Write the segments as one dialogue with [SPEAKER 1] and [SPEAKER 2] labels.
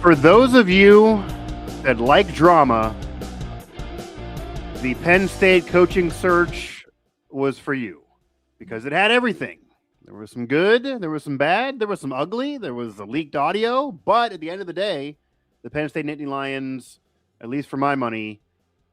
[SPEAKER 1] For those of you that like drama, the Penn State coaching search was for you because it had everything. There was some good, there was some bad, there was some ugly, there was the leaked audio, but at the end of the day, the Penn State Nittany Lions, at least for my money,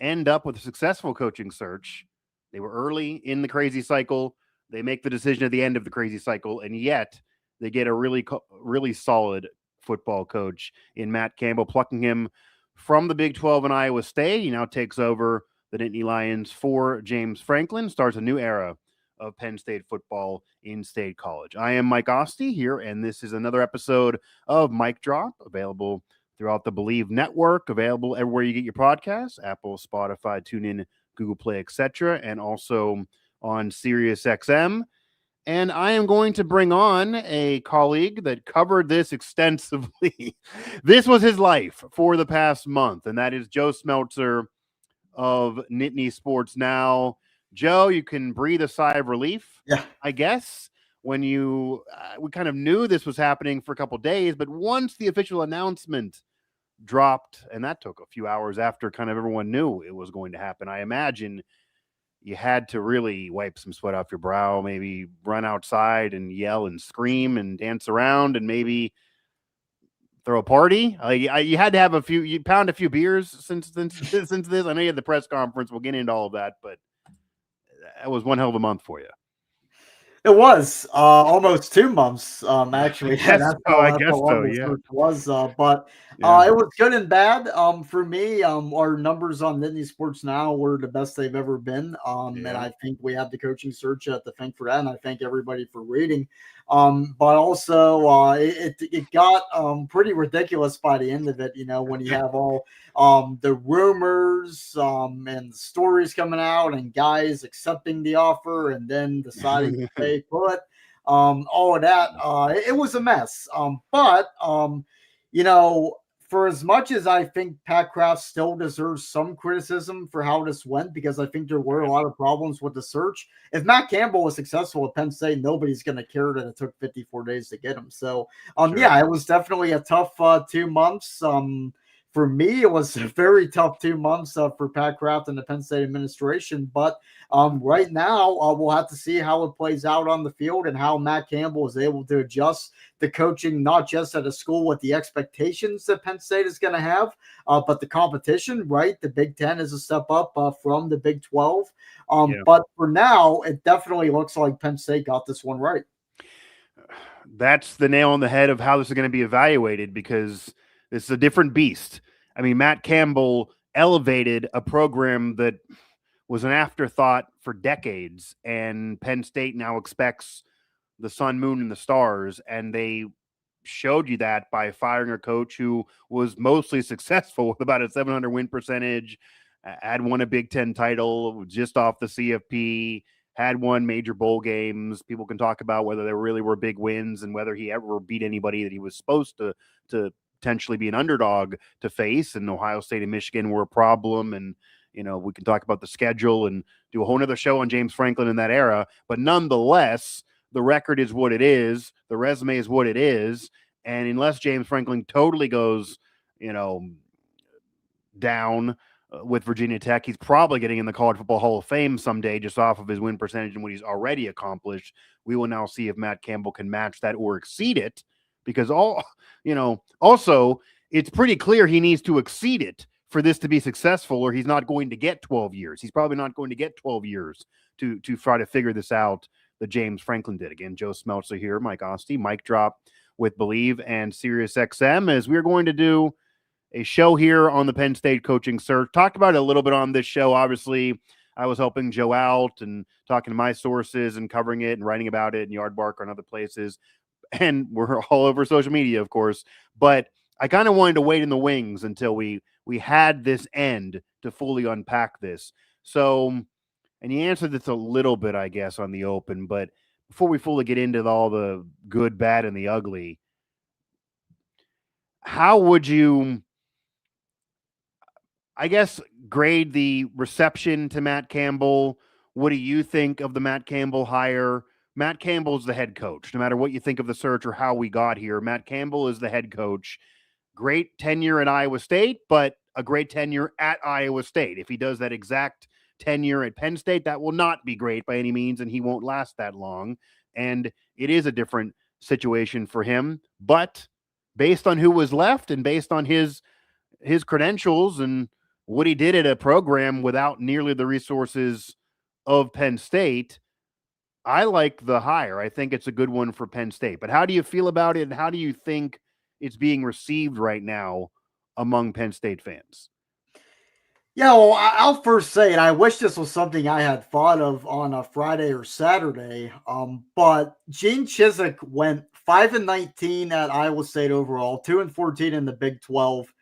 [SPEAKER 1] end up with a successful coaching search. They were early in the crazy cycle. They make the decision at the end of the crazy cycle, and yet they get a really solid football coach in Matt Campbell, plucking him from the Big 12 in Iowa State. He now takes over the Nittany Lions for James Franklin, starts a new era of Penn State football in State College. I am Mike Asti here, and this is another episode of Mic Drop, available throughout the Believe Network, available everywhere you get your podcasts, Apple, Spotify, TuneIn, Google Play, etc., and also on SiriusXM. And I am going to bring on a colleague that covered this extensively. This was his life for the past month, and that is Joe Smeltzer of Nittany Sports Now. Joe, you can breathe a sigh of relief, I guess, when we kind of knew this was happening for a couple days, but once the official announcement dropped, and that took a few hours after kind of everyone knew it was going to happen, I imagine you had to really wipe some sweat off your brow, maybe run outside and yell and scream and dance around and maybe throw a party. You had to have you pound a few beers since this. I know you had the press conference. We'll get into all of that, but that was one hell of a month for you.
[SPEAKER 2] It was almost 2 months, actually.
[SPEAKER 1] I guess so. Yeah.
[SPEAKER 2] It was, but it was good and bad. For me, our numbers on Nittany Sports Now were the best they've ever been. And I think we had the coaching search to thank for that, and I thank everybody for reading. But also, it got pretty ridiculous by the end of it. You know, when you have all the rumors and the stories coming out, and guys accepting the offer and then deciding to stay put, all of that. It was a mess. But you know, for as much as I think Pat Kraft still deserves some criticism for how this went, because I think there were a lot of problems with the search. If Matt Campbell was successful at Penn State, nobody's going to care that it took 54 days to get him. So, yeah, it was definitely a tough 2 months. For me, it was a very tough 2 months for Pat Kraft and the Penn State administration. But right now, we'll have to see how it plays out on the field and how Matt Campbell is able to adjust the coaching, not just at a school with the expectations that Penn State is going to have, but the competition, right? The Big Ten is a step up from the Big 12. But for now, it definitely looks like Penn State got this one right.
[SPEAKER 1] That's the nail on the head of how this is going to be evaluated, because this is a different beast. I mean, Matt Campbell elevated a program that was an afterthought for decades, and Penn State now expects the sun, moon, and the stars, and they showed you that by firing a coach who was mostly successful with about a 700 win percentage, had won a Big Ten title just off the CFP, had won major bowl games. People can talk about whether there really were big wins and whether he ever beat anybody that he was supposed to potentially be an underdog to face, and Ohio State and Michigan were a problem. And, you know, we can talk about the schedule and do a whole nother show on James Franklin in that era. But nonetheless, the record is what it is. The resume is what it is. And unless James Franklin totally goes, you know, down with Virginia Tech, he's probably getting in the College Football Hall of Fame someday just off of his win percentage and what he's already accomplished. We will now see if Matt Campbell can match that or exceed it, because also it's pretty clear he needs to exceed it for this to be successful, or he's not going to get 12 years. He's probably not going to get 12 years to try to figure this out that James Franklin did. Again, Joe Smeltzer here, Mike Asti, Mic Drop with Believe and SiriusXM, as we're going to do a show here on the Penn State coaching search. Talked about it a little bit on this show. Obviously, I was helping Joe out and talking to my sources and covering it and writing about it in Yardbark and other places. And we're all over social media, of course. But I kind of wanted to wait in the wings until we had this end to fully unpack this. So, and you answered this a little bit, I guess, on the open. But before we fully get into all the good, bad, and the ugly, how would you, I guess, grade the reception to Matt Campbell? What do you think of the Matt Campbell hire? Matt Campbell's the head coach. No matter what you think of the search or how we got here, Matt Campbell is the head coach. great tenure at Iowa State, but a great tenure at Iowa State. If he does that exact tenure at Penn State, that will not be great by any means, and he won't last that long. And it is a different situation for him. But based on who was left and based on his credentials and what he did at a program without nearly the resources of Penn State, I like the hire. I think it's a good one for Penn State. But how do you feel about it, and how do you think it's being received right now among Penn State fans?
[SPEAKER 2] Yeah, well, I'll first say, and I wish this was something I had thought of on a Friday or Saturday. But Gene Chizik went 5-19 at Iowa State overall, 2-14 in the Big 12,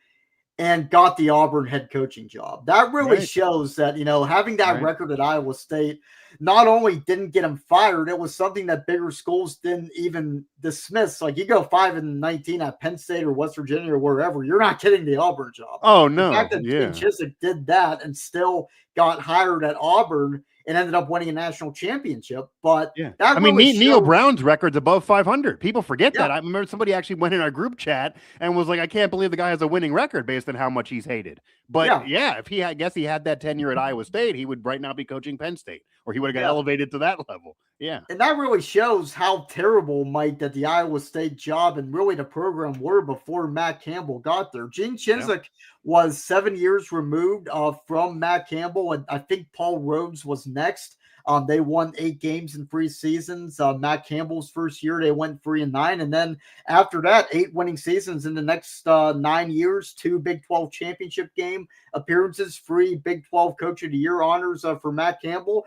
[SPEAKER 2] and got the Auburn head coaching job. That really shows that, having that record at Iowa State not only didn't get him fired, it was something that bigger schools didn't even dismiss. Like, you go 5-19 at Penn State or West Virginia or wherever, you're not getting the Auburn job.
[SPEAKER 1] Oh, no.
[SPEAKER 2] The fact that Gene Chizik did that and still got hired at Auburn and ended up winning a national championship. But that really
[SPEAKER 1] Neil Brown's record's above 500. People forget that. I remember somebody actually went in our group chat and was like, I can't believe the guy has a winning record based on how much he's hated. But if he had that tenure at Iowa State, he would right now be coaching Penn State, or he would have got elevated to that level. Yeah.
[SPEAKER 2] And that really shows how terrible, Mike, that the Iowa State job and really the program were before Matt Campbell got there. Gene Chizik was 7 years removed from Matt Campbell, and I think Paul Rhodes was next. They won 8 games in 3 seasons. Matt Campbell's first year, they went 3-9. And then after that, 8 winning seasons in the next 9 years, 2 Big 12 championship game appearances, 3 Big 12 Coach of the Year honors for Matt Campbell.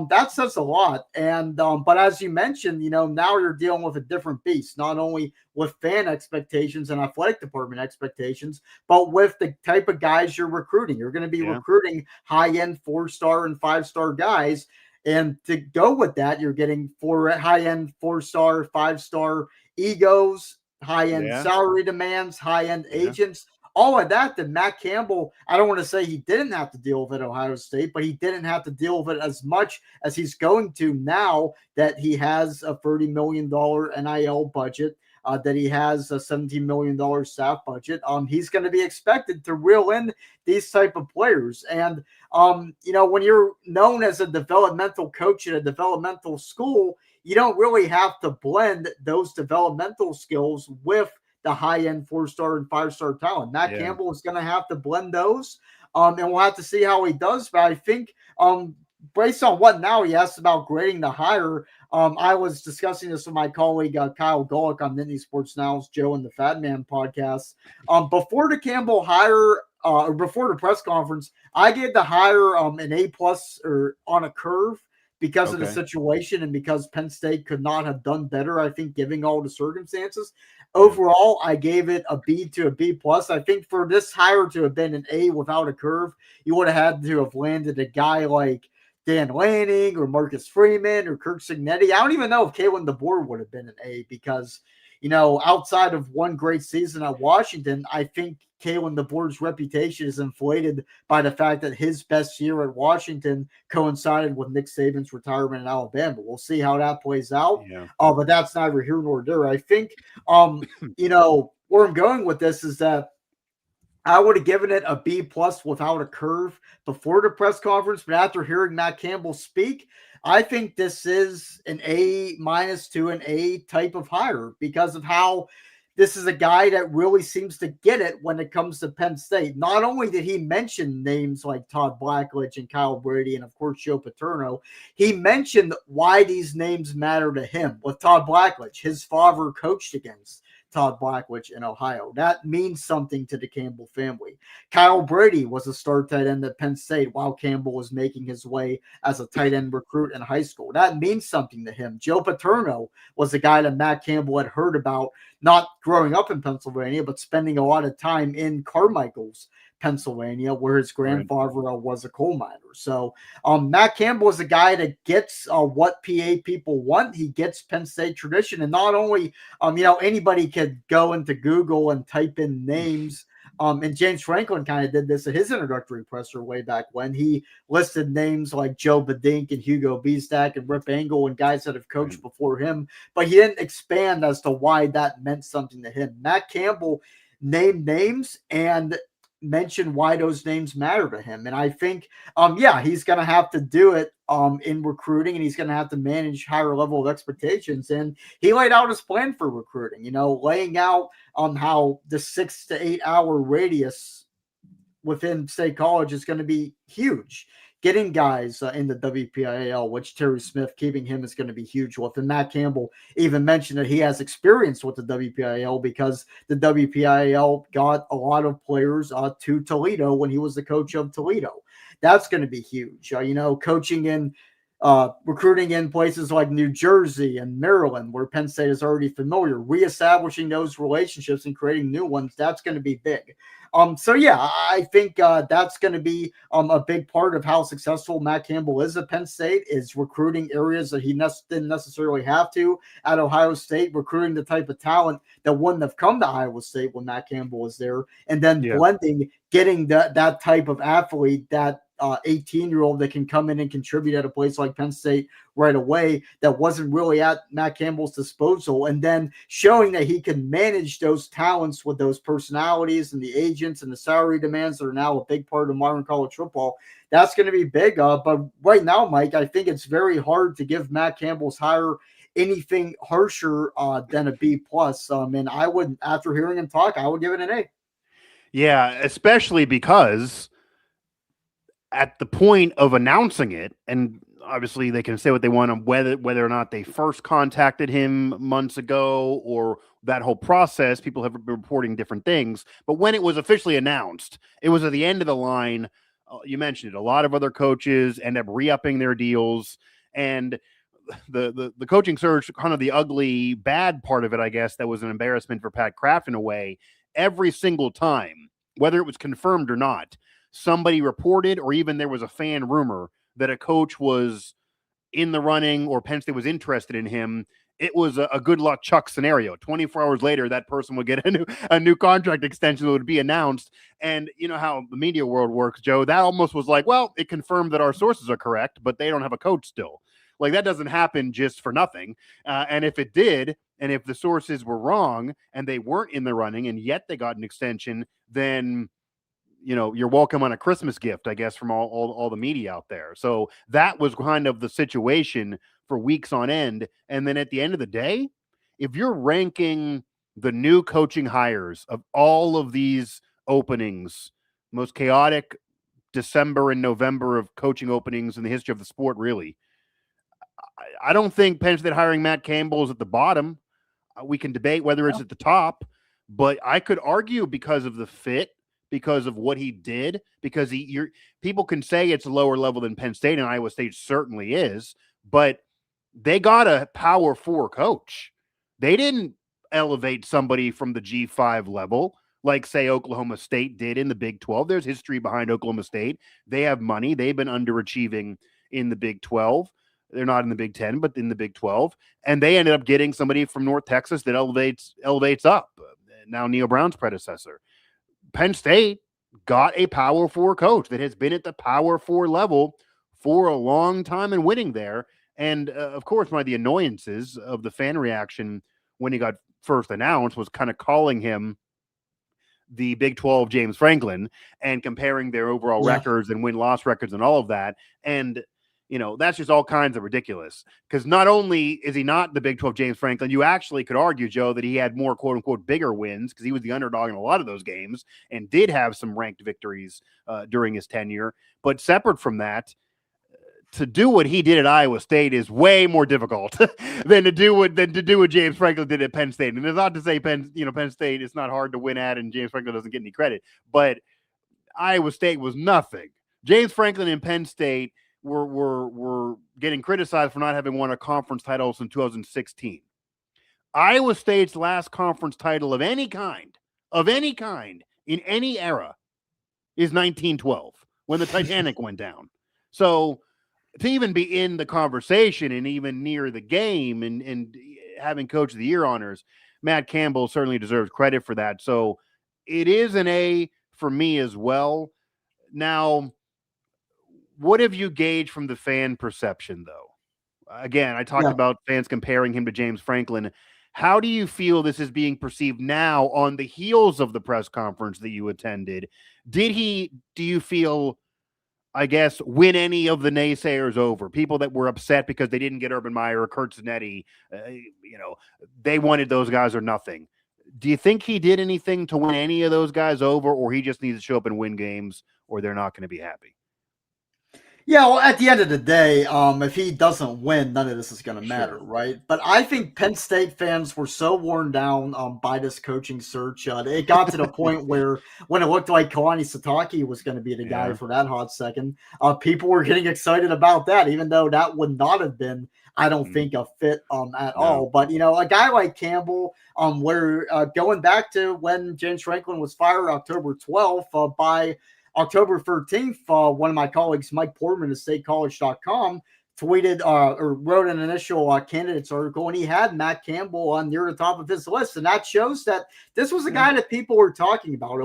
[SPEAKER 2] That says a lot. And but as you mentioned, now you're dealing with a different beast, not only with fan expectations and athletic department expectations, but with the type of guys you're recruiting. You're going to be recruiting high-end 4-star and 5-star guys. And to go with that, you're getting 4 high-end 4-star, 5-star egos, high-end salary demands, high-end agents, all of that Matt Campbell, I don't want to say he didn't have to deal with at Ohio State, but he didn't have to deal with it as much as he's going to now that he has a $30 million NIL budget, that he has a $17 million staff budget. He's going to be expected to reel in these type of players. And, when you're known as a developmental coach at a developmental school, you don't really have to blend those developmental skills with the high-end 4-star and 5-star talent. Matt Campbell is going to have to blend those, and we'll have to see how he does. But I think based on what now he asked about grading the hire, I was discussing this with my colleague Kyle Golick on Nittany Sports Now's Joe and the Fat Man podcast. Before the Campbell hire, or before the press conference, I gave the hire an A+ or on a curve because of the situation and because Penn State could not have done better, I think, given all the circumstances. Overall, I gave it a B to a B+. I think for this hire to have been an A without a curve, you would have had to have landed a guy like Dan Lanning or Marcus Freeman or Kirk Cignetti. I don't even know if Kalen DeBoer would have been an A because, outside of one great season at Washington, I think Kalen DeBoer's reputation is inflated by the fact that his best year at Washington coincided with Nick Saban's retirement in Alabama. We'll see how that plays out. But that's neither here nor there. I think, where I'm going with this is that I would have given it a B+ without a curve before the press conference, but after hearing Matt Campbell speak, I think this is an A- to an A type of hire because of how this is a guy that really seems to get it when it comes to Penn State. Not only did he mention names like Todd Blackledge and Kyle Brady and, of course, Joe Paterno, he mentioned why these names matter to him. With Todd Blackledge, his father coached against Todd Blackledge in Ohio. That means something to the Campbell family. Kyle Brady was a star tight end at Penn State while Campbell was making his way as a tight end recruit in high school. That means something to him. Joe Paterno was the guy that Matt Campbell had heard about, not growing up in Pennsylvania, but spending a lot of time in Carmichael's, Pennsylvania, where his grandfather was a coal miner. So Matt Campbell is a guy that gets what PA people want. He gets Penn State tradition. And not only, anybody could go into Google and type in names. And James Franklin kind of did this at his introductory presser way back when he listed names like Joe Badink and Hugo Biestak and Rip Engel and guys that have coached before him. But he didn't expand as to why that meant something to him. Matt Campbell name names and mention why those names matter to him. And I think, he's going to have to do it in recruiting, and he's going to have to manage higher level of expectations. And he laid out his plan for recruiting, laying out how the 6 to 8 hour radius within State College is going to be huge. Getting guys in the WPIAL, which Terry Smith, keeping him is going to be huge with. And Matt Campbell even mentioned that he has experience with the WPIAL because the WPIAL got a lot of players to Toledo when he was the coach of Toledo. That's going to be huge. Coaching in recruiting in places like New Jersey and Maryland, where Penn State is already familiar, reestablishing those relationships and creating new ones, that's going to be big. I think that's going to be a big part of how successful Matt Campbell is at Penn State, is recruiting areas that he didn't necessarily have to at Ohio State, recruiting the type of talent that wouldn't have come to Iowa State when Matt Campbell was there, and then blending, getting that type of athlete, that 18-year-old that can come in and contribute at a place like Penn State right away that wasn't really at Matt Campbell's disposal, and then showing that he can manage those talents with those personalities and the agents and the salary demands that are now a big part of modern college football. That's going to be big. But right now, Mike, I think it's very hard to give Matt Campbell's hire anything harsher than a B+. And I would, after hearing him talk, I would give it an A.
[SPEAKER 1] Yeah, especially because at the point of announcing it, and obviously they can say what they want on whether or not they first contacted him months ago or that whole process, people have been reporting different things. But when it was officially announced, it was at the end of the line. You mentioned it. A lot of other coaches end up re-upping their deals, and the coaching search, kind of the ugly, bad part of it, I guess, that was an embarrassment for Pat Kraft in a way. Every single time, whether it was confirmed or not, somebody reported, or even there was a fan rumor that a coach was in the running or Penn State was interested in him. It was a good luck Chuck scenario. 24 hours later, that person would get a new contract extension that would be announced. And you know how the media world works, Joe. That almost was like, well, it confirmed that our sources are correct, but they don't have a coach still. Like, that doesn't happen just for nothing. And if it did, and if the sources were wrong and they weren't in the running and yet they got an extension, then you're welcome on a Christmas gift, I guess, from all the media out there. So that was kind of the situation for weeks on end. And then at the end of the day, if you're ranking the new coaching hires of all of these openings, most chaotic December and November of coaching openings in the history of the sport, really, I don't think Penn State hiring Matt Campbell is at the bottom. We can debate whether it's at the top, but I could argue because of the fit, because of what he did, because people can say it's a lower level than Penn State, and Iowa State certainly is, but they got a Power 4 coach. They didn't elevate somebody from the G5 level like, say, Oklahoma State did in the Big 12. There's history behind Oklahoma State. They have money. They've been underachieving in the Big 12. They're not in the Big 10, but in the Big 12. And they ended up getting somebody from North Texas that elevates up. Now Neil Brown's predecessor. Penn State got a Power 4 coach that has been at the Power 4 level for a long time and winning there. And, of course, one of the annoyances of the fan reaction when he got first announced was kind of calling him the Big 12 James Franklin and comparing their overall records and win-loss records and all of that. And that's just all kinds of ridiculous, because not only is he not the Big 12 James Franklin, you actually could argue, Joe, that he had more quote unquote bigger wins because he was the underdog in a lot of those games and did have some ranked victories during his tenure. But separate from that, to do what he did at Iowa State is way more difficult than to do what James Franklin did at Penn State. And it's not to say Penn State is not hard to win at and James Franklin doesn't get any credit, but Iowa State was nothing. James Franklin and Penn State were getting criticized for not having won a conference title since 2016. Iowa State's last conference title of any kind in any era is 1912 when the Titanic went down. So to even be in the conversation and even near the game and having Coach of the Year honors, Matt Campbell certainly deserves credit for that. So it is an A for me as well. Now, what have you gauged from the fan perception, though? Again, I talked about fans comparing him to James Franklin. How do you feel this is being perceived now on the heels of the press conference that you attended? Do you feel, I guess, win any of the naysayers over? People that were upset because they didn't get Urban Meyer or Kurt Zanetti, they wanted those guys or nothing. Do you think he did anything to win any of those guys over, or he just needs to show up and win games, or they're not going to be happy?
[SPEAKER 2] Yeah, well, at the end of the day, if he doesn't win, none of this is going to matter, right? But I think Penn State fans were so worn down by this coaching search. It got to the point where when it looked like Kalani Sitake was going to be the guy for that hot second, people were getting excited about that, even though that would not have been, I don't think, a fit at all. But, a guy like Campbell, where going back to when James Franklin was fired October 12th, by October 13th, one of my colleagues, Mike Portman of statecollege.com, tweeted or wrote an initial candidates article, and he had Matt Campbell near the top of his list. And that shows that this was a guy that people were talking about.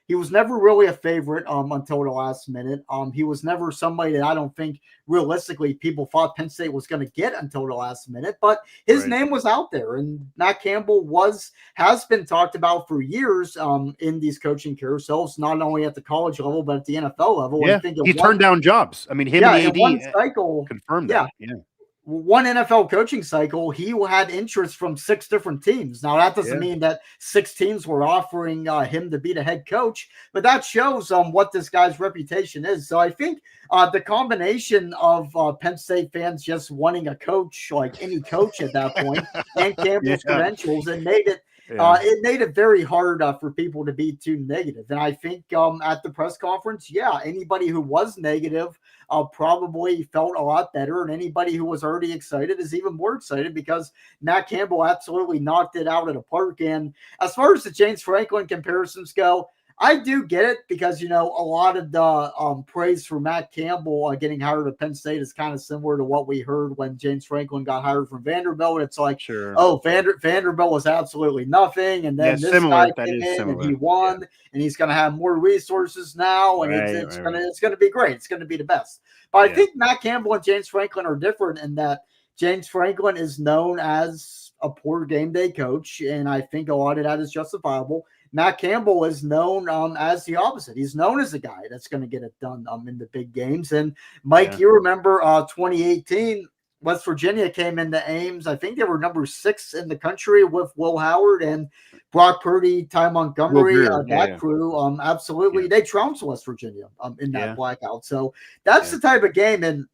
[SPEAKER 2] He was never really a favorite until the last minute. He was never somebody that I don't think realistically people thought Penn State was going to get until the last minute, but his name was out there, and Matt Campbell has been talked about for years in these coaching carousels, not only at the college level, but at the NFL level.
[SPEAKER 1] Yeah, he turned down jobs. I mean, him and the AD
[SPEAKER 2] cycle
[SPEAKER 1] confirmed that. Yeah.
[SPEAKER 2] One NFL coaching cycle, he had interest from 6 different teams. Now, that doesn't mean that 6 teams were offering him to be the head coach, but that shows what this guy's reputation is. So I think the combination of Penn State fans just wanting a coach, like any coach at that point, and Campbell's credentials, and made it it made it very hard for people to be too negative. And I think at the press conference, anybody who was negative probably felt a lot better. And anybody who was already excited is even more excited because Matt Campbell absolutely knocked it out of the park. And as far as the James Franklin comparisons go, I do get it because, a lot of the praise for Matt Campbell getting hired at Penn State is kind of similar to what we heard when James Franklin got hired from Vanderbilt. It's like, Vanderbilt was absolutely nothing. And then this guy came in and he won and he's going to have more resources now. And it's going to be great. It's going to be the best. But I think Matt Campbell and James Franklin are different in that James Franklin is known as a poor game day coach. And I think a lot of that is justifiable. Matt Campbell is known as the opposite. He's known as a guy that's going to get it done in the big games. And Mike, you remember 2018, West Virginia came into Ames. I think they were number 6 in the country with Will Howard and Brock Purdy, Ty Montgomery, crew. Absolutely. They trounced West Virginia in that blackout. So that's the type of game. And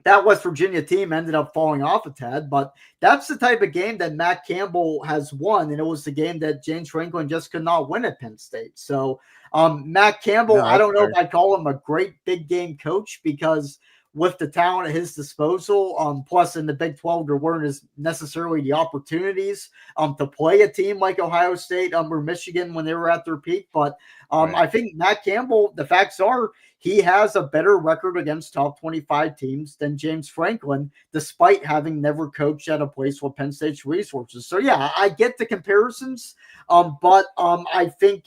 [SPEAKER 2] that West Virginia team ended up falling off a tad, but that's the type of game that Matt Campbell has won, and it was the game that James Franklin just could not win at Penn State. So Matt Campbell, I don't know if I'd call him a great big game coach because with the talent at his disposal, plus in the Big 12, there weren't necessarily the opportunities to play a team like Ohio State or Michigan when they were at their peak. But I think Matt Campbell, the facts are, he has a better record against top 25 teams than James Franklin, despite having never coached at a place with Penn State's resources. So, I get the comparisons, but I think,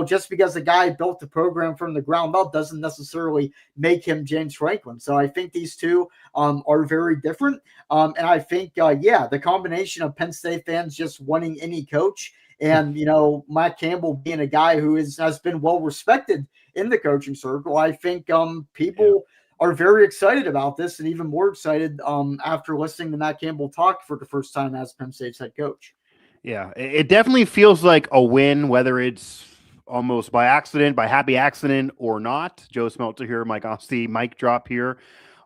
[SPEAKER 2] just because a guy built the program from the ground up doesn't necessarily make him James Franklin. So I think these two are very different. And I think, the combination of Penn State fans just wanting any coach and, Matt Campbell being a guy who has been well respected in the coaching circle, I think people are very excited about this and even more excited after listening to Matt Campbell talk for the first time as Penn State's head coach.
[SPEAKER 1] Yeah, it definitely feels like a win, whether it's almost by accident, by happy accident or not. Joe Smeltzer here, Mike Asti, mic drop here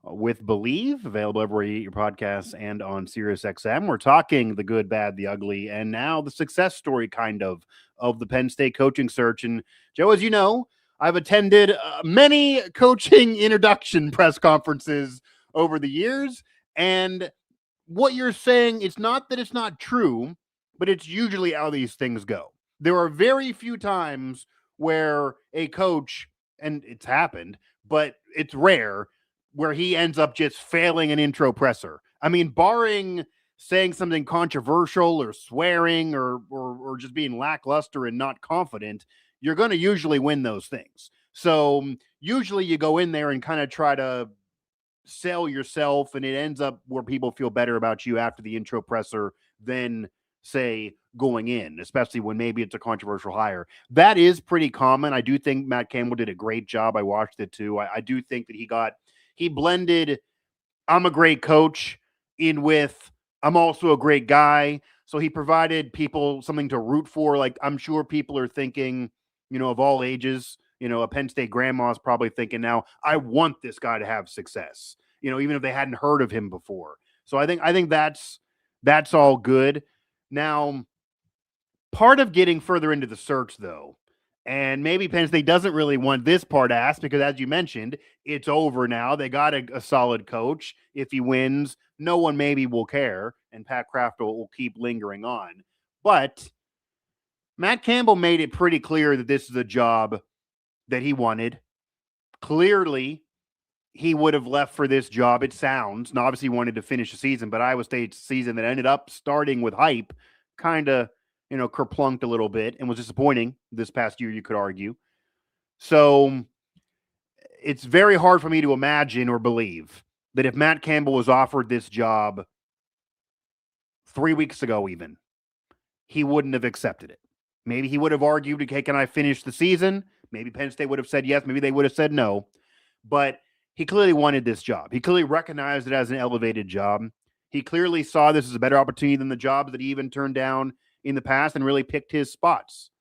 [SPEAKER 1] with Believe, available everywhere you get your podcasts and on SiriusXM. We're talking the good, bad, the ugly, and now the success story kind of the Penn State coaching search. And Joe, as you know, I've attended many coaching introduction press conferences over the years. And what you're saying, it's not that it's not true, but it's usually how these things go. There are very few times where a coach, and it's happened, but it's rare, where he ends up just failing an intro presser. I mean, barring saying something controversial or swearing or just being lackluster and not confident, you're going to usually win those things. So usually you go in there and kind of try to sell yourself, and it ends up where people feel better about you after the intro presser than, say, going in, especially when maybe it's a controversial hire. That is pretty common. I do think Matt Campbell did a great job. I watched it too. I do think that he blended I'm a great coach in with I'm also a great guy. So he provided people something to root for. Like I'm sure people are thinking, of all ages, a Penn State grandma's probably thinking now, I want this guy to have success, even if they hadn't heard of him before. So I think that's all good. Now, part of getting further into the search, though, and maybe Penn State doesn't really want this part asked because, as you mentioned, it's over now. They got a solid coach. If he wins, no one maybe will care, and Pat Kraft will keep lingering on. But Matt Campbell made it pretty clear that this is a job that he wanted. Clearly, he would have left for this job, it sounds. And obviously, he wanted to finish the season, but Iowa State's season that ended up starting with hype kind of kerplunked a little bit and was disappointing this past year, you could argue. So it's very hard for me to imagine or believe that if Matt Campbell was offered this job 3 weeks ago even, he wouldn't have accepted it. Maybe he would have argued, okay, can I finish the season? Maybe Penn State would have said yes. Maybe they would have said no. But he clearly wanted this job. He clearly recognized it as an elevated job. He clearly saw this as a better opportunity than the jobs that he even turned down in the past and really picked his spots.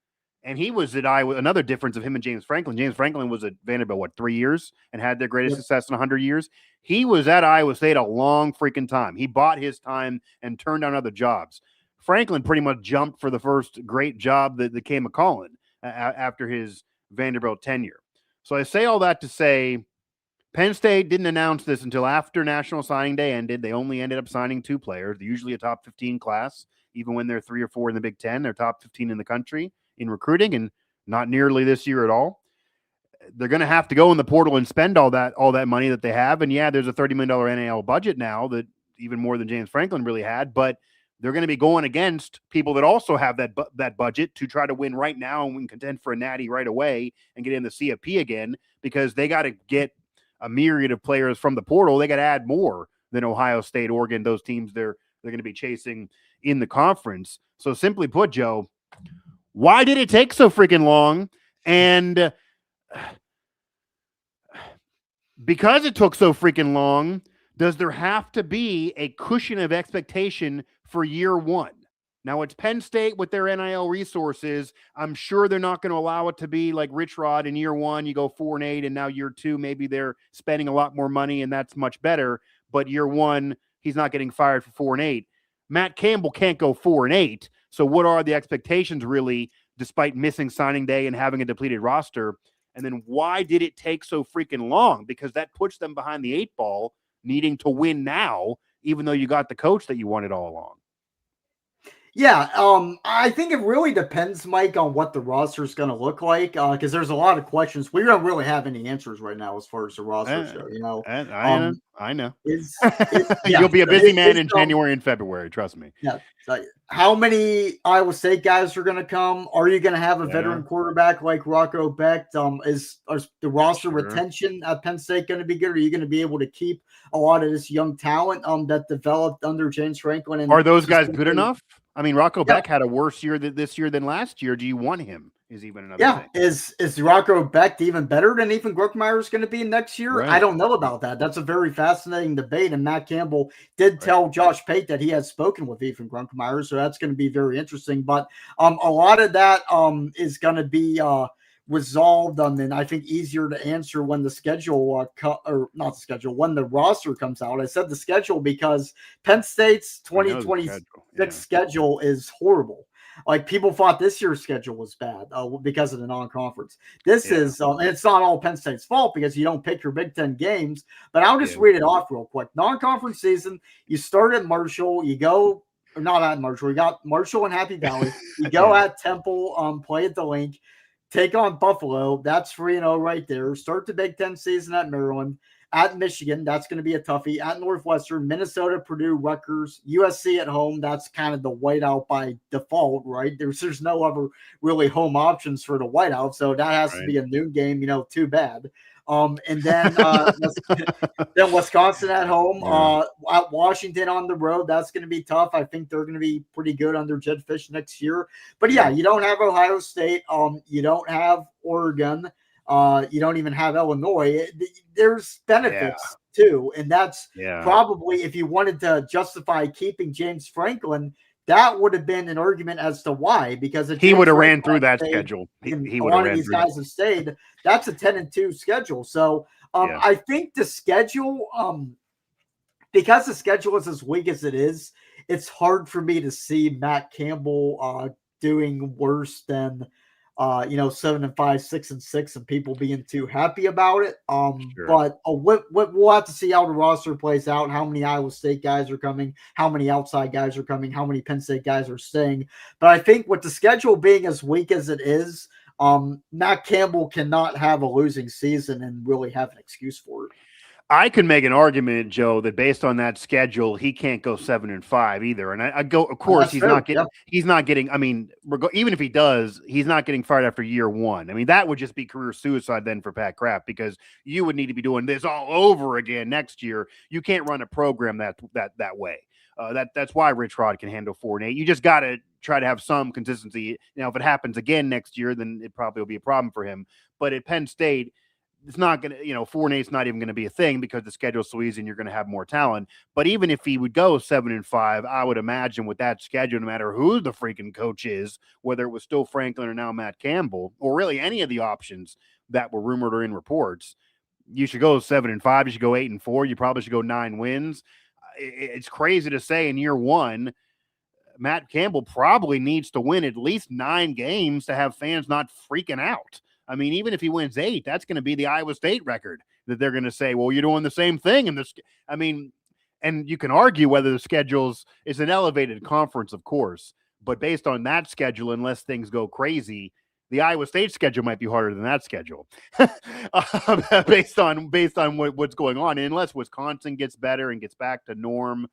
[SPEAKER 1] And he was at Iowa. Another difference of him and James Franklin. James Franklin was at Vanderbilt, 3 years and had their greatest success in 100 years. He was at Iowa State a long freaking time. He bought his time and turned down other jobs. Franklin pretty much jumped for the first great job that came a calling after his Vanderbilt tenure. So I say all that to say Penn State didn't announce this until after National Signing Day ended. They only ended up signing 2 players. They're usually a top 15 class. Even when they're 3 or 4 in the Big Ten, they're top 15 in the country in recruiting, and not nearly this year at all. They're going to have to go in the portal and spend all that money that they have. And yeah, there's a $30 million NAL budget now, that even more than James Franklin really had, but they're going to be going against people that also have that budget to try to win right now and contend for a natty right away and get in the CFP again, because they got to get a myriad of players from the portal. They got to add more than Ohio State, Oregon, those teams they're going to be chasing in the conference. So simply put, Joe, why did it take so freaking long? And because it took so freaking long, does there have to be a cushion of expectation for year one? Now, it's Penn State with their NIL resources. I'm sure they're not going to allow it to be like Rich Rod in year one. You go 4-8, and now year two, maybe they're spending a lot more money, and that's much better. But year one, he's not getting fired for 4-8. Matt Campbell can't go 4-8. So what are the expectations really, despite missing signing day and having a depleted roster? And then why did it take so freaking long? Because that puts them behind the 8 ball, needing to win now, even though you got the coach that you wanted all along.
[SPEAKER 2] Yeah, I think it really depends, Mike, on what the roster is going to look like, because there's a lot of questions. We don't really have any answers right now as far as the roster show.
[SPEAKER 1] I know.
[SPEAKER 2] Yeah,
[SPEAKER 1] you'll be a busy man in January and February. Trust me.
[SPEAKER 2] Yeah. How many Iowa State guys are going to come? Are you going to have a veteran quarterback like Rocco Becht? Is the roster retention at Penn State going to be good? Are you going to be able to keep a lot of this young talent that developed under James Franklin? And
[SPEAKER 1] are those guys good enough? I mean, Rocco Becht had a worse year this year than last year. Do you want him? Is even another thing.
[SPEAKER 2] Is Rocco Becht even better than Ethan Gruckmeyer is going to be next year? Right. I don't know about that. That's a very fascinating debate. And Matt Campbell did tell Josh Pate that he had spoken with Ethan Gruckmeyer, so that's going to be very interesting. But a lot of that is going to be resolved and I think easier to answer when the schedule when the roster comes out. I said the schedule because Penn State's 2026 schedule is horrible. Like, people thought this year's schedule was bad because of the non-conference. This is, and it's not all Penn State's fault because you don't pick your Big Ten games, but I'll just read it off real quick. Non-conference season, you start at Marshall, you go, or not at Marshall, you got Marshall and Happy Valley, you go at Temple, play at the Link, take on Buffalo, that's 3-0 right there. Start the Big Ten season at Maryland, at Michigan. That's going to be a toughie. At Northwestern, Minnesota, Purdue, Rutgers, USC at home. That's kind of the whiteout by default, right? There's no other really home options for the whiteout, so that has to be a noon game. Too bad. And then then Wisconsin at home, at Washington on the road. That's going to be tough. I think they're going to be pretty good under Jed Fish next year. But yeah, you don't have Ohio State. You don't have Oregon. You don't even have Illinois. There's benefits too, and that's probably, if you wanted to justify keeping James Franklin, that would have been an argument as to why, because
[SPEAKER 1] he would have ran through that schedule. He would have ran
[SPEAKER 2] these
[SPEAKER 1] through
[SPEAKER 2] guys have stayed. That's a 10-2 schedule. So I think the schedule, because the schedule is as weak as it is, it's hard for me to see Matt Campbell doing worse than 7-5, 6-6, and people being too happy about it. But we'll have to see how the roster plays out, how many Iowa State guys are coming, how many outside guys are coming, how many Penn State guys are staying. But I think with the schedule being as weak as it is, Matt Campbell cannot have a losing season and really have an excuse for it.
[SPEAKER 1] I could make an argument, Joe, that based on that schedule, he can't go 7-5 either. And I go, of course, he's not getting. I mean, even if he does, he's not getting fired after year one. I mean, that would just be career suicide then for Pat Kraft, because you would need to be doing this all over again next year. You can't run a program that way. That's why Rich Rod can handle 4-8. You just got to try to have some consistency. Now, if it happens again next year, then it probably will be a problem for him. But at Penn State, it's not going to, 4-8 is not even going to be a thing because the schedule's so easy and you're going to have more talent. But even if he would go 7-5, I would imagine with that schedule, no matter who the freaking coach is, whether it was still Franklin or now Matt Campbell, or really any of the options that were rumored or in reports, you should go 7-5. You should go 8-4. You probably should go 9 wins. It's crazy to say in year one, Matt Campbell probably needs to win at least 9 games to have fans not freaking out. I mean, even if he wins 8, that's going to be the Iowa State record that they're going to say, well, you're doing the same thing. And you can argue whether the schedules is an elevated conference, of course, but based on that schedule, unless things go crazy, the Iowa State schedule might be harder than that schedule based on what's going on. And unless Wisconsin gets better and gets back to norm,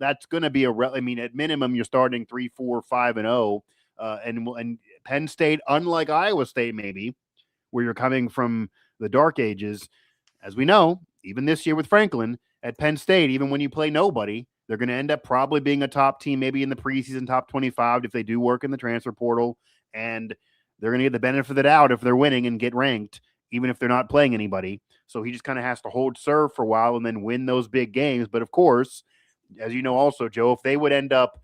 [SPEAKER 1] that's going to be at minimum, you're starting 3, 4, 5-0. And Penn State, unlike Iowa State, maybe, where you're coming from the dark ages, as we know, even this year with Franklin, at Penn State, even when you play nobody, they're going to end up probably being a top team, maybe in the preseason top 25 if they do work in the transfer portal, and they're going to get the benefit of the doubt if they're winning and get ranked, even if they're not playing anybody. So he just kind of has to hold serve for a while and then win those big games. But of course, as you know also, Joe, if they would end up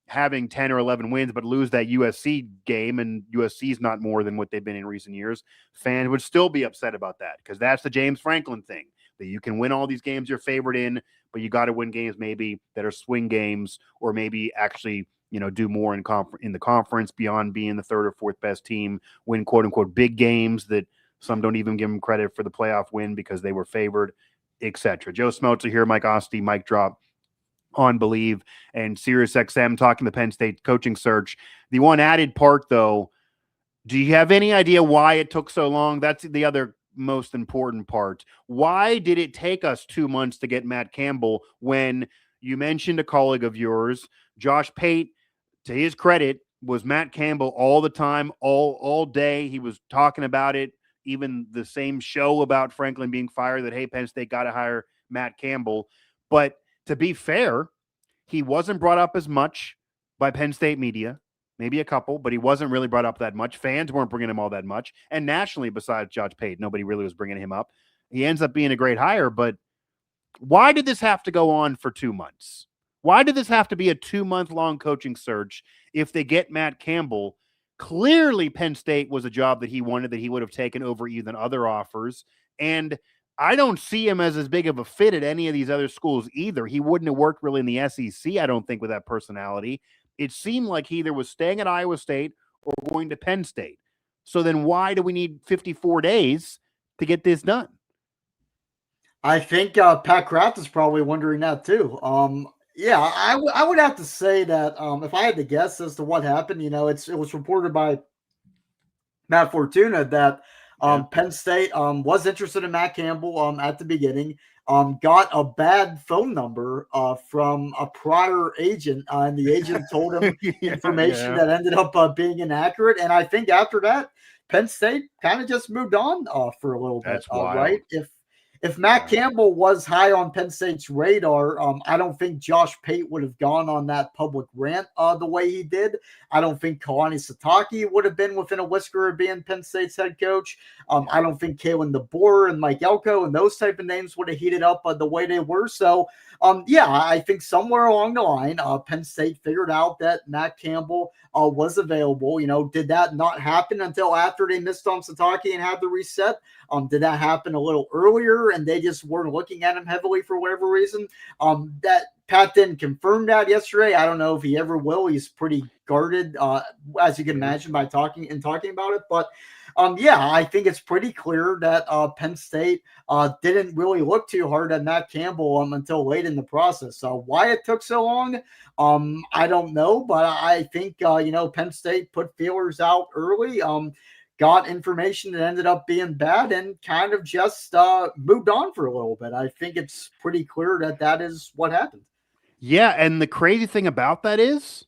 [SPEAKER 1] having 10 or 11 wins, but lose that USC game, and USC is not more than what they've been in recent years, fans would still be upset about that, because that's the James Franklin thing, that you can win all these games you're favored in, but you got to win games maybe that are swing games, or maybe actually, do more in the conference beyond being the third or fourth best team, win quote unquote big games that some don't even give them credit for the playoff win because they were favored, etc. Joe Smeltzer here, Mike Asti, Mike Drop on Believe and SiriusXM, talking the Penn State coaching search. The one added part, though, do you have any idea why it took so long? That's the other most important part. Why did it take us 2 months to get Matt Campbell when you mentioned a colleague of yours, Josh Pate, to his credit, was Matt Campbell all the time, all day. He was talking about it, even the same show about Franklin being fired, that, hey, Penn State got to hire Matt Campbell. But to be fair, he wasn't brought up as much by Penn State media, maybe a couple, but he wasn't really brought up that much. Fans weren't bringing him all that much. And nationally, besides Josh Pate, nobody really was bringing him up. He ends up being a great hire, but why did this have to go on for 2 months? Why did this have to be a 2-month-long coaching search if they get Matt Campbell? Clearly, Penn State was a job that he wanted, that he would have taken over even other offers. And I don't see him as big of a fit at any of these other schools either. He wouldn't have worked really in the SEC, I don't think, with that personality. It seemed like he either was staying at Iowa State or going to Penn State. So then why do we need 54 days to get this done?
[SPEAKER 2] I think Pat Kraft is probably wondering that too. Yeah, I would have to say that if I had to guess as to what happened, it was reported by Matt Fortuna that Penn State was interested in Matt Campbell at the beginning. Got a bad phone number from a prior agent, and the agent told him information that ended up being inaccurate. And I think after that, Penn State kind of just moved on for a little bit, right? If Matt Campbell was high on Penn State's radar, I don't think Josh Pate would have gone on that public rant the way he did. I don't think Kalani Sitake would have been within a whisker of being Penn State's head coach. I don't think Kalen DeBoer and Mike Elko and those type of names would have heated up the way they were. So, I think somewhere along the line, Penn State figured out that Matt Campbell was available. Did that not happen until after they missed on Sitake and had the reset? Did that happen a little earlier and they just weren't looking at him heavily for whatever reason? That Pat didn't confirm that yesterday. I don't know if he ever will. He's pretty guarded, as you can imagine, by talking about it. But I think it's pretty clear that Penn State didn't really look too hard at Matt Campbell until late in the process. Why it took so long, I don't know. But I think, Penn State put feelers out early, got information that ended up being bad, and kind of just moved on for a little bit. I think it's pretty clear that that is what happened.
[SPEAKER 1] Yeah, and the crazy thing about that is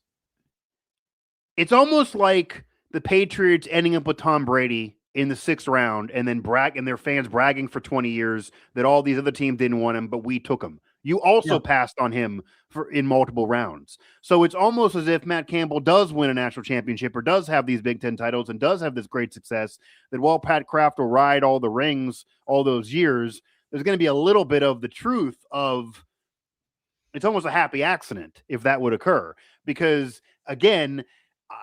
[SPEAKER 1] it's almost like the Patriots ending up with Tom Brady in the 6th round and then their fans bragging for 20 years that all these other teams didn't want him, but we took him. You also passed on him in multiple rounds. So it's almost as if Matt Campbell does win a national championship or does have these Big Ten titles and does have this great success, that while Pat Kraft will ride all the rings all those years, there's going to be a little bit of the truth of it's almost a happy accident if that would occur. Because, again,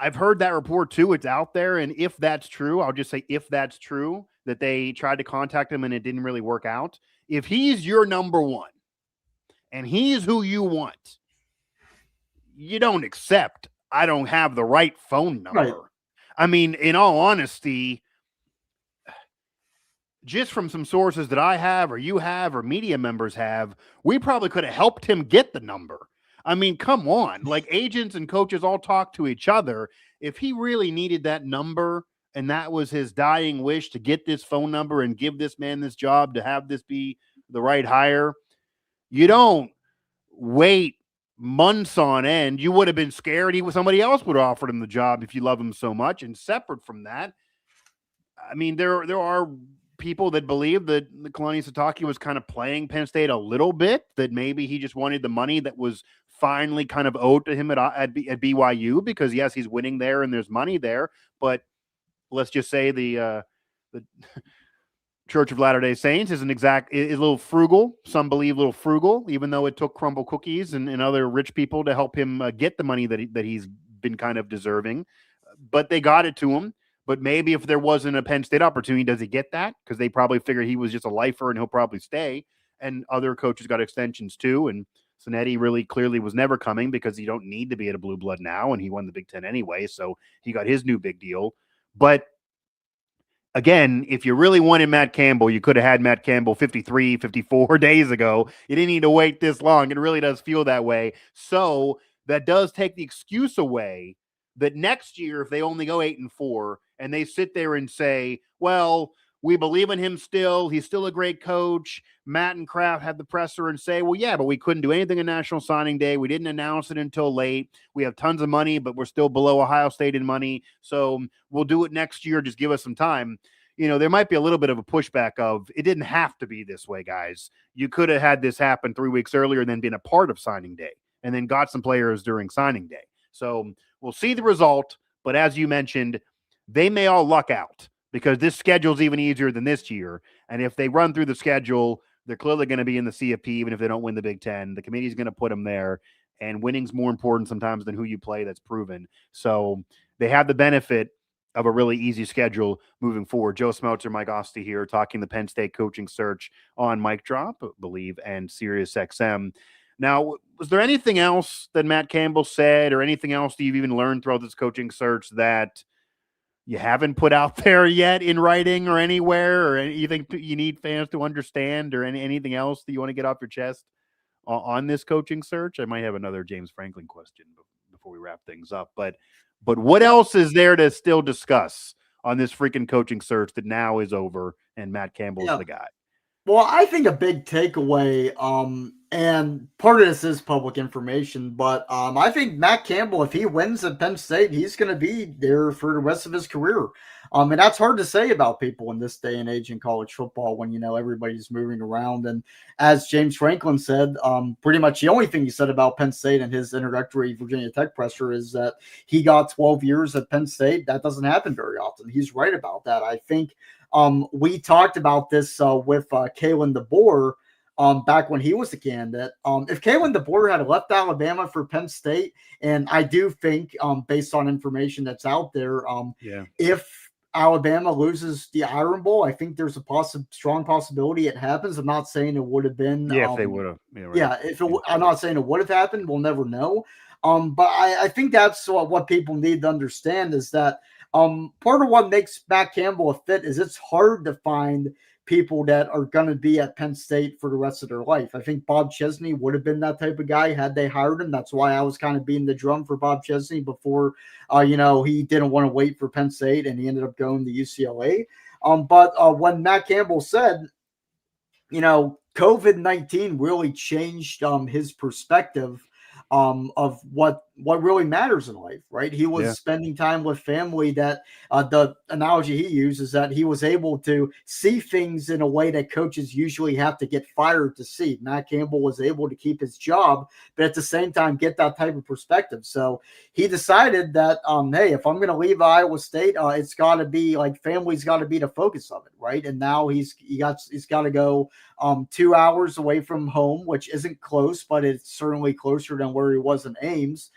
[SPEAKER 1] I've heard that report too. It's out there. And if that's true, I'll just say if that's true, that they tried to contact him and it didn't really work out. If he's your number one and he's who you want, you don't accept, I don't have the right phone number. Right. I mean, in all honesty, just from some sources that I have or you have or media members have, we probably could have helped him get the number. I mean, come on. Like, agents and coaches all talk to each other. If he really needed that number and that was his dying wish to get this phone number and give this man this job, to have this be the right hire, you don't wait months on end. You would have been scared somebody else would have offered him the job if you love him so much. And separate from that, I mean, there are people that believe that Kalani Sitake was kind of playing Penn State a little bit, that maybe he just wanted the money that was finally kind of owed to him at BYU, because yes, he's winning there and there's money there, but let's just say the Church of Latter-day Saints is a little frugal. Some believe a little frugal, even though it took Crumble Cookies and other rich people to help him get the money that he's been kind of deserving, but they got it to him. But maybe if there wasn't a Penn State opportunity, does he get that? Because they probably figured he was just a lifer and he'll probably stay. And other coaches got extensions too. And Cinetti really clearly was never coming because you don't need to be at a blue blood now. And he won the Big Ten anyway. So he got his new big deal. But again, if you really wanted Matt Campbell, you could have had Matt Campbell 53, 54 days ago. You didn't need to wait this long. It really does feel that way. So that does take the excuse away that next year, if they only go 8-4 and they sit there and say, well, we believe in him still, he's still a great coach, Matt and Kraft had the presser and say, well, yeah, but we couldn't do anything on National Signing Day. We didn't announce it until late. We have tons of money, but we're still below Ohio State in money. So we'll do it next year. Just give us some time. You know, there might be a little bit of a pushback of, it didn't have to be this way, guys. You could have had this happen 3 weeks earlier and then been a part of signing day and then got some players during signing day. So we'll see the result, but as you mentioned, they may all luck out because this schedule's even easier than this year. And if they run through the schedule, they're clearly going to be in the CFP, even if they don't win the Big Ten. The committee's going to put them there, and winning's more important sometimes than who you play. That's proven. So they have the benefit of a really easy schedule moving forward. Joe Smeltzer, Mike Asti here, talking the Penn State coaching search on Mic Drop, I believe, and Sirius XM. Now, was there anything else that Matt Campbell said or anything else that you've even learned throughout this coaching search that you haven't put out there yet in writing or anywhere, or anything you need fans to understand, or anything else that you want to get off your chest on this coaching search? I might have another James Franklin question before we wrap things up, but what else is there to still discuss on this freaking coaching search that now is over, and Matt Campbell is the guy.
[SPEAKER 2] Well, I think a big takeaway, and part of this is public information, but I think Matt Campbell, if he wins at Penn State, he's going to be there for the rest of his career. And that's hard to say about people in this day and age in college football when, everybody's moving around. And as James Franklin said, pretty much the only thing he said about Penn State in his introductory Virginia Tech presser is that he got 12 years at Penn State. That doesn't happen very often. He's right about that. I think we talked about this with Kalen DeBoer back when he was a candidate. If Kalen DeBoer had left Alabama for Penn State, and I do think based on information that's out there, if Alabama loses the Iron Bowl, I think there's a strong possibility it happens. I'm not saying it would have been.
[SPEAKER 1] If they would have.
[SPEAKER 2] I'm not saying it would have happened. We'll never know. But I think that's what people need to understand is that part of what makes Matt Campbell a fit is it's hard to find people that are going to be at Penn State for the rest of their life. I think Bob Chesney would have been that type of guy had they hired him. That's why I was kind of beating the drum for Bob Chesney before, he didn't want to wait for Penn State and he ended up going to UCLA. But when Matt Campbell said, COVID-19 really changed his perspective of what really matters in life, right? He was spending time with family that the analogy he used is that he was able to see things in a way that coaches usually have to get fired to see. Matt Campbell was able to keep his job, but at the same time get that type of perspective. So he decided that, hey, if I'm going to leave Iowa State, it's got to be like family's got to be the focus of it, right? And now he's got to go 2 hours away from home, which isn't close, but it's certainly closer than where he was in Ames.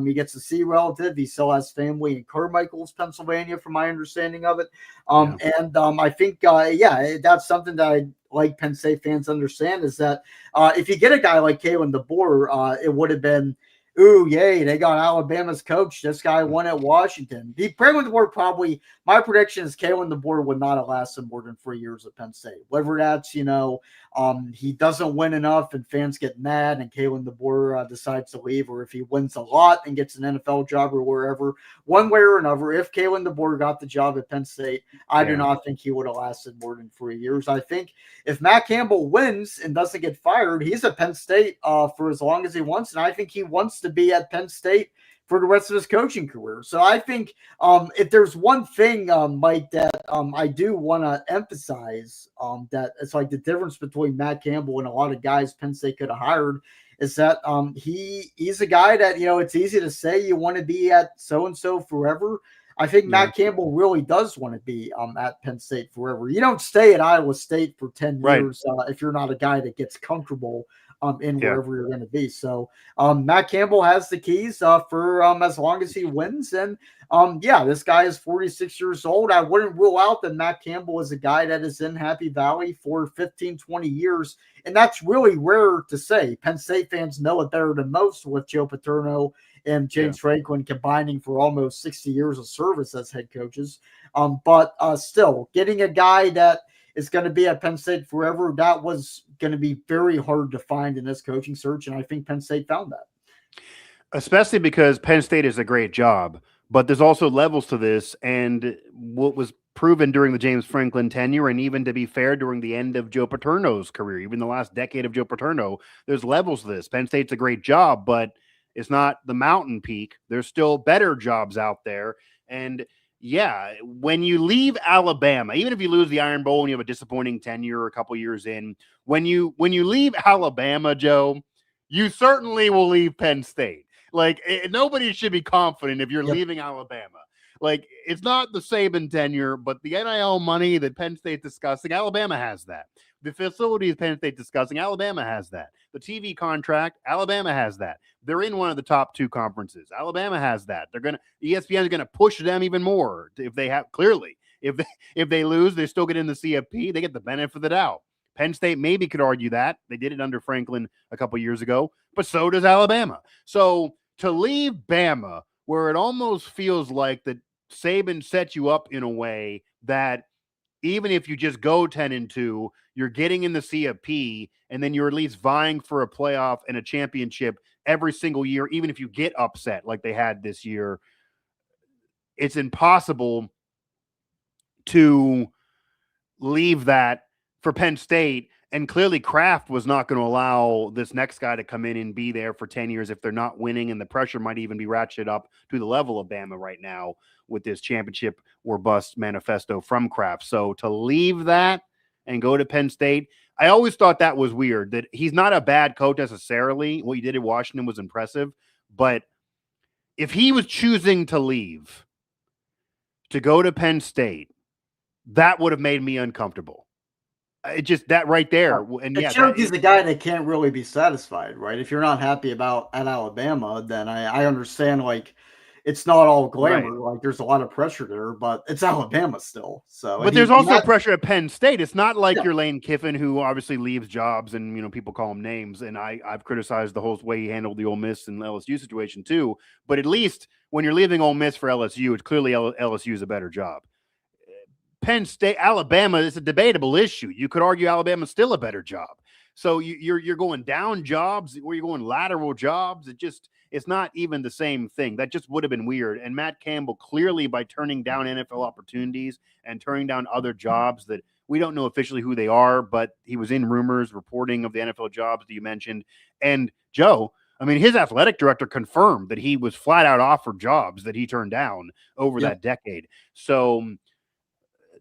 [SPEAKER 2] He gets to see relative. He still has family in Carmichael's, Pennsylvania, from my understanding of it. And I think, that's something that I like Penn State fans understand is that if you get a guy like Kalen DeBoer, it would have been, ooh, yay, they got Alabama's coach. This guy won at Washington. Kalen DeBoer probably, my prediction is Kalen DeBoer would not have lasted more than 3 years at Penn State. Whether that's, he doesn't win enough and fans get mad and Kalen DeBoer decides to leave, or if he wins a lot and gets an NFL job or wherever, one way or another, if Kalen DeBoer got the job at Penn State, I do not think he would have lasted more than 3 years. I think if Matt Campbell wins and doesn't get fired, he's at Penn State for as long as he wants, and I think he wants to be at Penn State for the rest of his coaching career. So I think if there's one thing, Mike, that I do want to emphasize that it's like the difference between Matt Campbell and a lot of guys Penn State could have hired is that he's a guy that, it's easy to say you want to be at so-and-so forever. I think Matt Campbell really does want to be at Penn State forever. You don't stay at Iowa State for 10 years if you're not a guy that gets comfortable in wherever you're going to be. So Matt Campbell has the keys for as long as he wins. And this guy is 46 years old. I wouldn't rule out that Matt Campbell is a guy that is in Happy Valley for 15, 20 years. And that's really rare to say. Penn State fans know it better than most with Joe Paterno and James Franklin combining for almost 60 years of service as head coaches. But still, getting a guy that is going to be at Penn State forever, that was going to be very hard to find in this coaching search, and I think Penn State found that.
[SPEAKER 1] Especially because Penn State is a great job, but there's also levels to this, and what was proven during the James Franklin tenure, and even to be fair, during the end of Joe Paterno's career, even the last decade of Joe Paterno, there's levels to this. Penn State's a great job, but it's not the mountain peak. There's still better jobs out there, and when you leave Alabama, even if you lose the Iron Bowl and you have a disappointing tenure a couple years in, when you leave Alabama, Joe, you certainly will leave Penn State. Like, nobody should be confident if you're leaving Alabama. Like, it's not the Saban tenure, but the NIL money that Penn State's discussing, Alabama has that. The facilities Penn State discussing, Alabama has that. The TV contract, Alabama has that. They're in one of the top two conferences. Alabama has that. ESPN is going to push them even more if they have, clearly. If they lose, they still get in the CFP. They get the benefit of the doubt. Penn State maybe could argue that. They did it under Franklin a couple years ago, but so does Alabama. So to leave Bama, where it almost feels like that Saban set you up in a way that even if you just go 10-2, you're getting in the CFP, and then you're at least vying for a playoff and a championship every single year, even if you get upset like they had this year. It's impossible to leave that for Penn State. And clearly Kraft was not going to allow this next guy to come in and be there for 10 years if they're not winning, and the pressure might even be ratcheted up to the level of Bama right now with this championship or bust manifesto from Kraft. So to leave that and go to Penn State, I always thought that was weird, that he's not a bad coach necessarily. What he did at Washington was impressive, but if he was choosing to leave to go to Penn State, that would have made me uncomfortable. It just, that right there. And
[SPEAKER 2] it shows he's the guy that can't really be satisfied, right? If you're not happy at Alabama, then I understand, like, it's not all glamour. Right. Like, there's a lot of pressure there, but it's Alabama still. So,
[SPEAKER 1] but there's also pressure at Penn State. It's not like you're Lane Kiffin, who obviously leaves jobs and, you know, people call him names. And I've criticized the whole way he handled the Ole Miss and LSU situation too. But at least when you're leaving Ole Miss for LSU, it's clearly LSU is a better job. Penn State, Alabama is a debatable issue. You could argue Alabama's still a better job. So you're going down jobs, or you're going lateral jobs. It's not even the same thing. That just would have been weird. And Matt Campbell, clearly by turning down NFL opportunities and turning down other jobs that we don't know officially who they are, but he was in rumors reporting of the NFL jobs that you mentioned. And Joe, I mean, his athletic director confirmed that he was flat out offered jobs that he turned down over that decade. So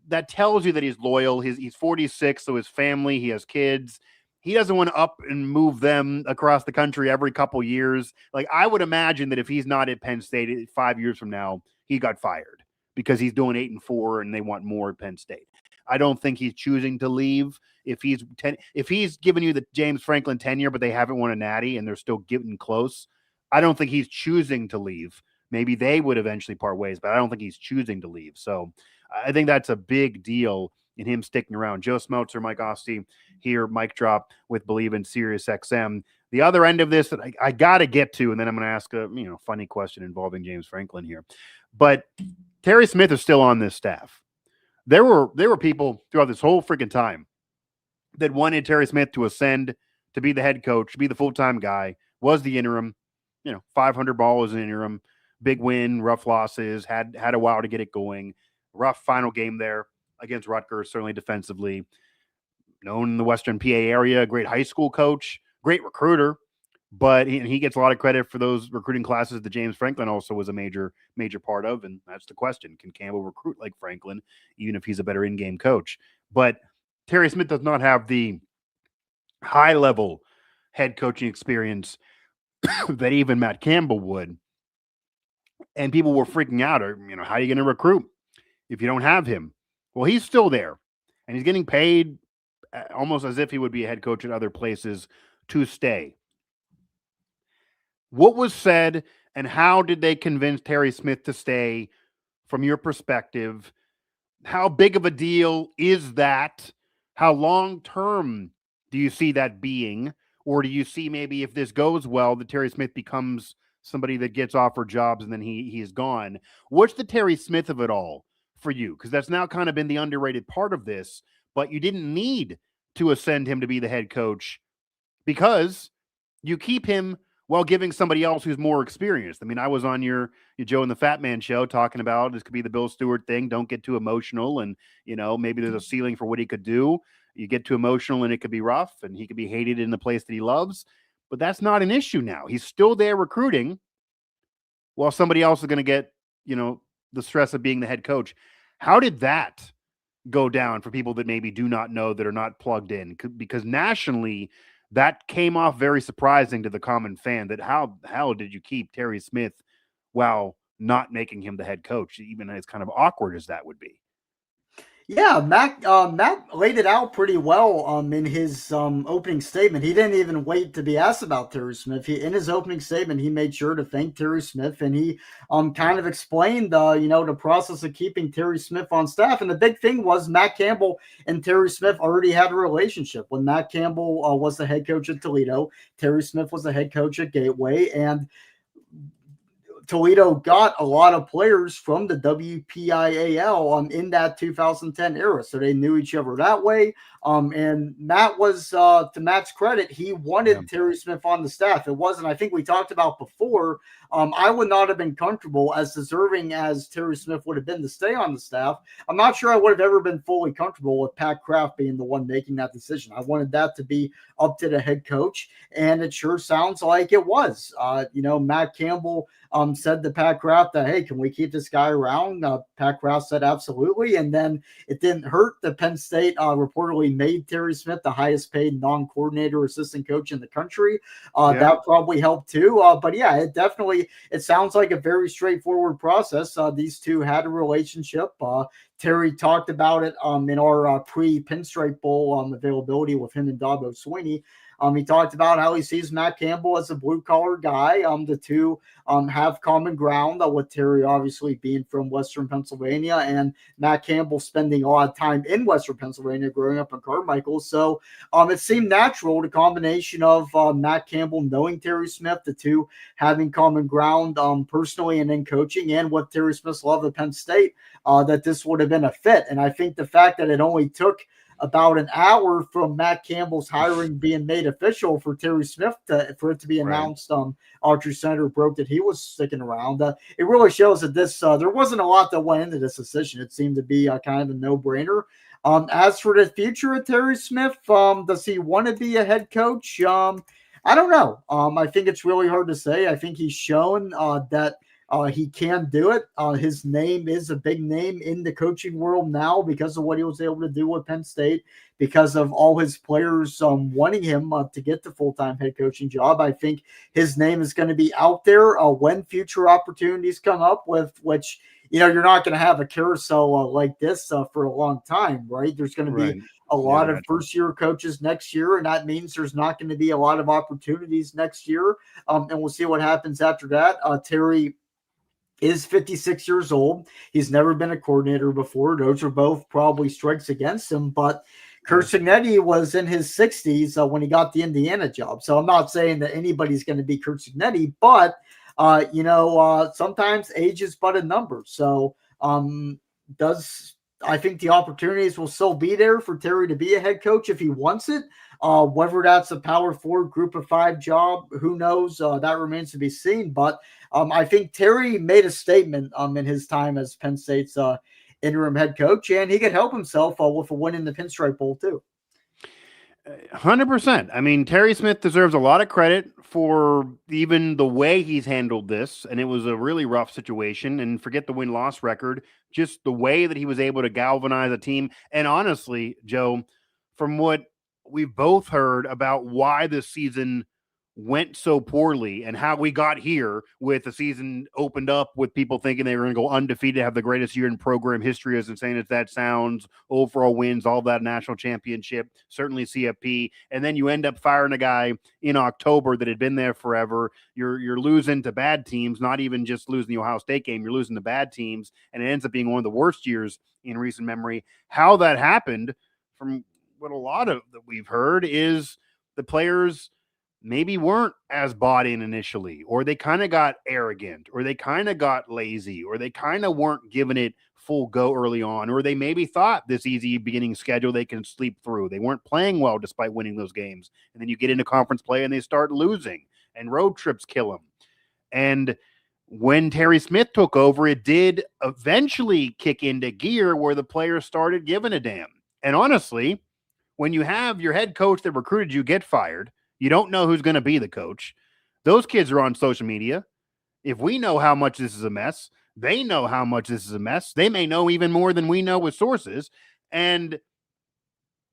[SPEAKER 1] that tells you that he's loyal. He's 46, so his family, he has kids. He doesn't want to up and move them across the country every couple years. Like, I would imagine that if he's not at Penn State 5 years from now, he got fired because he's doing 8-4 and they want more at Penn State. I don't think he's choosing to leave. If he's giving you the James Franklin tenure, but they haven't won a natty and they're still getting close, I don't think he's choosing to leave. Maybe they would eventually part ways, but I don't think he's choosing to leave. So I think that's a big deal in him sticking around. Joe Smeltzer, Mike Asti here, mic drop with Believe in Sirius XM. The other end of this that I got to get to, and then I'm going to ask a funny question involving James Franklin here. But Terry Smith is still on this staff. There were people throughout this whole freaking time that wanted Terry Smith to ascend to be the head coach, to be the full-time guy, was the interim. 500 ball as an interim, big win, rough losses, had a while to get it going. Rough final game there against Rutgers, certainly defensively. Known in the Western PA area, great high school coach, great recruiter, but he gets a lot of credit for those recruiting classes that James Franklin also was a major part of, and that's the question. Can Campbell recruit like Franklin, even if he's a better in-game coach? But Terry Smith does not have the high-level head coaching experience that even Matt Campbell would. And people were freaking out, how are you going to recruit if you don't have him? Well, he's still there, and he's getting paid almost as if he would be a head coach at other places to stay. What was said, and how did they convince Terry Smith to stay from your perspective? How big of a deal is that? How long-term do you see that being? Or do you see maybe if this goes well, that Terry Smith becomes somebody that gets offered jobs and then he is gone? What's the Terry Smith of it all for you? Because that's now kind of been the underrated part of this, but you didn't need to ascend him to be the head coach because you keep him while giving somebody else who's more experienced. I mean, I was on your Joe and the Fat Man show talking about this could be the Bill Stewart thing. Don't get too emotional. And, maybe there's a ceiling for what he could do. You get too emotional and it could be rough and he could be hated in the place that he loves. But that's not an issue now. He's still there recruiting while somebody else is going to get, the stress of being the head coach. How did that go down for people that maybe do not know, that are not plugged in? Because nationally, that came off very surprising to the common fan, that how did you keep Terry Smith while not making him the head coach, even as kind of awkward as that would be?
[SPEAKER 2] Yeah, Matt laid it out pretty well in his opening statement. He didn't even wait to be asked about Terry Smith. In his opening statement, he made sure to thank Terry Smith, and he kind of explained the process of keeping Terry Smith on staff. And the big thing was Matt Campbell and Terry Smith already had a relationship. When Matt Campbell was the head coach at Toledo, Terry Smith was the head coach at Gateway, and Toledo got a lot of players from the WPIAL in that 2010 era. So they knew each other that way. And Matt was, to Matt's credit, he wanted Terry Smith on the staff. It wasn't, I think we talked about before, I would not have been comfortable, as deserving as Terry Smith would have been to stay on the staff. I'm not sure I would have ever been fully comfortable with Pat Kraft being the one making that decision. I wanted that to be up to the head coach, and it sure sounds like it was. Matt Campbell said to Pat Kraft that, hey, can we keep this guy around? Pat Kraft said absolutely, and then it didn't hurt that Penn State reportedly made Terry Smith the highest paid non-coordinator assistant coach in the country. That probably helped too. But yeah, it sounds like a very straightforward process. These two had a relationship. Terry talked about it in our pre-Pinstripe Bowl availability with him and Dabo Swinney. He talked about how he sees Matt Campbell as a blue-collar guy. The two have common ground, with Terry obviously being from Western Pennsylvania and Matt Campbell spending a lot of time in Western Pennsylvania growing up in Carmichael. So it seemed natural, the combination of Matt Campbell knowing Terry Smith, the two having common ground personally and in coaching, and what Terry Smith's love of Penn State, that this would have been a fit. And I think the fact that it only took about an hour from Matt Campbell's hiring being made official for Terry Smith for it to be announced, Archery Center broke that he was sticking around. It really shows that this there wasn't a lot that went into this decision. It seemed to be kind of a no-brainer. As for the future of Terry Smith, does he want to be a head coach? I don't know. I think it's really hard to say. I think he's shown that he can do it. His name is a big name in the coaching world now because of what he was able to do with Penn State, because of all his players wanting him to get the full-time head coaching job. I think his name is going to be out there when future opportunities come up, with which, you're not going to have a carousel like this for a long time, right? There's going to be a lot of first-year coaches next year, and that means there's not going to be a lot of opportunities next year. And we'll see what happens after that. Terry is 56 years old. He's never been a coordinator before. Those are both probably strikes against him, but Curt Cignetti was in his 60s when he got the Indiana job. So I'm not saying that anybody's going to be Curt Cignetti, but sometimes age is but a number. So I think the opportunities will still be there for Terry to be a head coach if he wants it. Whether that's a Power 4 Group of 5 job, who knows? That remains to be seen. But I think Terry made a statement in his time as Penn State's interim head coach, and he could help himself with a win in the Pinstripe Bowl too.
[SPEAKER 1] 100%. I mean, Terry Smith deserves a lot of credit for even the way he's handled this, and it was a really rough situation. And forget the win-loss record, just the way that he was able to galvanize a team. And honestly, Joe, from what we've both heard about why this season went so poorly and how we got here with the season opened up with people thinking they were going to go undefeated, have the greatest year in program history, as insane as that sounds, overall wins, all that, national championship, certainly CFP. And then you end up firing a guy in October that had been there forever. You're losing to bad teams, not even just losing the Ohio State game. You're losing to bad teams. And it ends up being one of the worst years in recent memory. How that happened, from what a lot of that we've heard, is the players maybe weren't as bought in initially, or they kind of got arrogant, or they kind of got lazy, or they kind of weren't giving it full go early on, or they maybe thought this easy beginning schedule they can sleep through. They weren't playing well despite winning those games. And then you get into conference play and they start losing, and road trips kill them. And when Terry Smith took over, it did eventually kick into gear where the players started giving a damn. And honestly, when you have your head coach that recruited you get fired, you don't know who's going to be the coach. Those kids are on social media. If we know how much this is a mess, they know how much this is a mess. They may know even more than we know with sources. And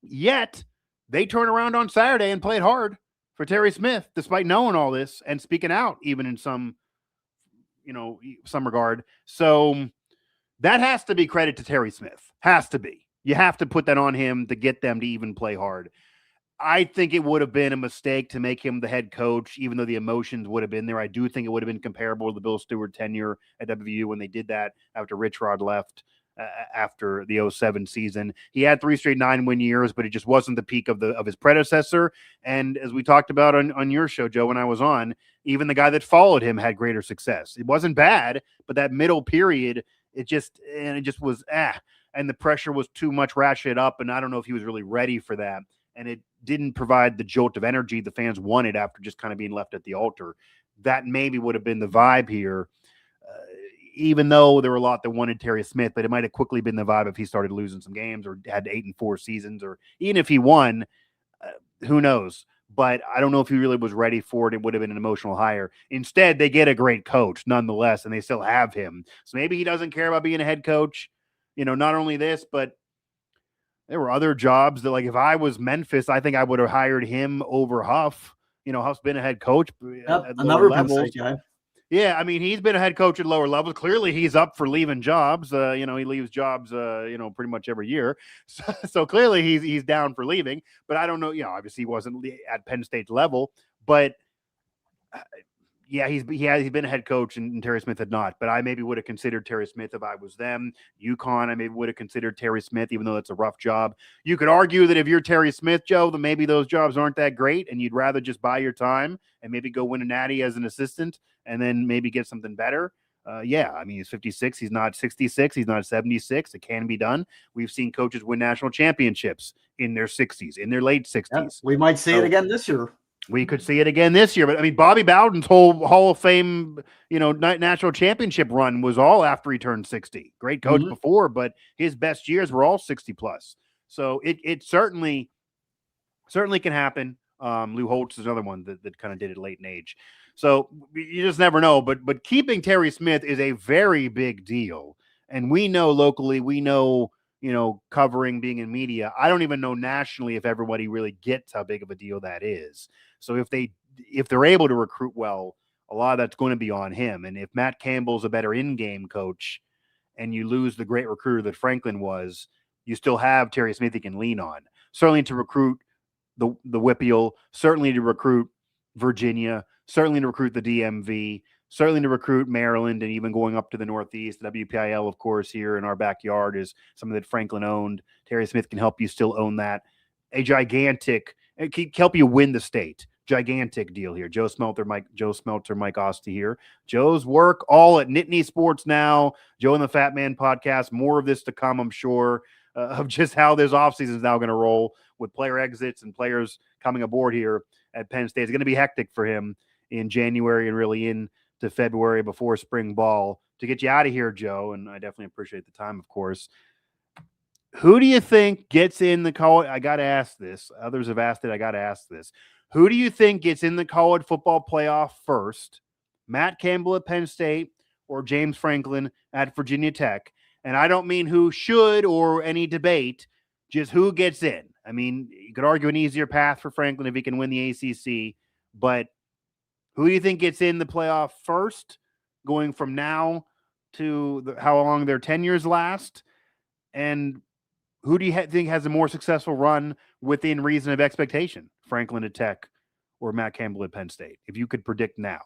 [SPEAKER 1] yet they turn around on Saturday and played hard for Terry Smith, despite knowing all this and speaking out, even in some regard. So that has to be credit to Terry Smith. Has to be. You have to put that on him to get them to even play hard. I think it would have been a mistake to make him the head coach, even though the emotions would have been there. I do think it would have been comparable to the Bill Stewart tenure at WVU when they did that after Rich Rod left after the 07 season. He had 3 straight 9-win years, but it just wasn't the peak of his predecessor. And as we talked about on your show, Joe, when I was on, even the guy that followed him had greater success. It wasn't bad, but that middle period, it just was and the pressure was too much ratcheted up, and I don't know if he was really ready for that. And it didn't provide the jolt of energy the fans wanted after just kind of being left at the altar. That maybe would have been the vibe here, even though there were a lot that wanted Terry Smith, but it might have quickly been the vibe if he started losing some games or had 8-4 seasons, or even if he won, who knows? But I don't know if he really was ready for it. It would have been an emotional hire. Instead, they get a great coach nonetheless, and they still have him. So maybe he doesn't care about being a head coach. Not only this, but there were other jobs that, like, if I was Memphis, I think I would have hired him over Huff. Huff's been a head coach at lower levels.
[SPEAKER 2] Guy.
[SPEAKER 1] Yeah, I mean, he's been a head coach at lower levels. Clearly, he's up for leaving jobs. He leaves jobs, pretty much every year. So clearly, he's down for leaving. But I don't know. Obviously, he wasn't at Penn State's level. But yeah, he's been a head coach, and Terry Smith had not. But I maybe would have considered Terry Smith if I was them. UConn, I maybe would have considered Terry Smith, even though that's a rough job. You could argue that if you're Terry Smith, Joe, then maybe those jobs aren't that great, and you'd rather just buy your time and maybe go win a natty as an assistant, and then maybe get something better. Yeah, I mean, he's 56. He's not 66. He's not 76. It can be done. We've seen coaches win national championships in their 60s, in their late 60s.
[SPEAKER 2] Yeah, we might see it again this year.
[SPEAKER 1] We could see it again this year. But, I mean, Bobby Bowden's whole Hall of Fame, national championship run was all after he turned 60. Great coach before, but his best years were all 60-plus. So it certainly can happen. Lou Holtz is another one that kind of did it late in age. So you just never know. But keeping Terry Smith is a very big deal. And we know locally, covering, being in media, I don't even know nationally if everybody really gets how big of a deal that is. So if they're able to recruit well, a lot of that's going to be on him. And if Matt Campbell's a better in-game coach and you lose the great recruiter that Franklin was, you still have Terry Smith you can lean on. Certainly to recruit the Whippeal, certainly to recruit Virginia, certainly to recruit the DMV, certainly to recruit Maryland, and even going up to the Northeast. WPIL, of course, here in our backyard is something that Franklin owned. Terry Smith can help you still own that. A gigantic, help you win the state. Gigantic deal here. Joe Smeltzer, Mike Asti here. Joe's work all at Nittany Sports Now. Joe and the Fat Man podcast. More of this to come, I'm sure, of just how this offseason is now going to roll with player exits and players coming aboard here at Penn State. It's going to be hectic for him in January and really into February before spring ball to get you out of here, Joe. And I definitely appreciate the time, of course. Who do you think gets in the college? I got to ask this. Others have asked it. I got to ask this. Who do you think gets in the college football playoff first? Matt Campbell at Penn State or James Franklin at Virginia Tech? And I don't mean who should or any debate, just who gets in. I mean, you could argue an easier path for Franklin if he can win the ACC, but who do you think gets in the playoff first, going from now to how long their tenures last? And who do you think has a more successful run within reason of expectation? Franklin at Tech or Matt Campbell at Penn State? If you could predict now.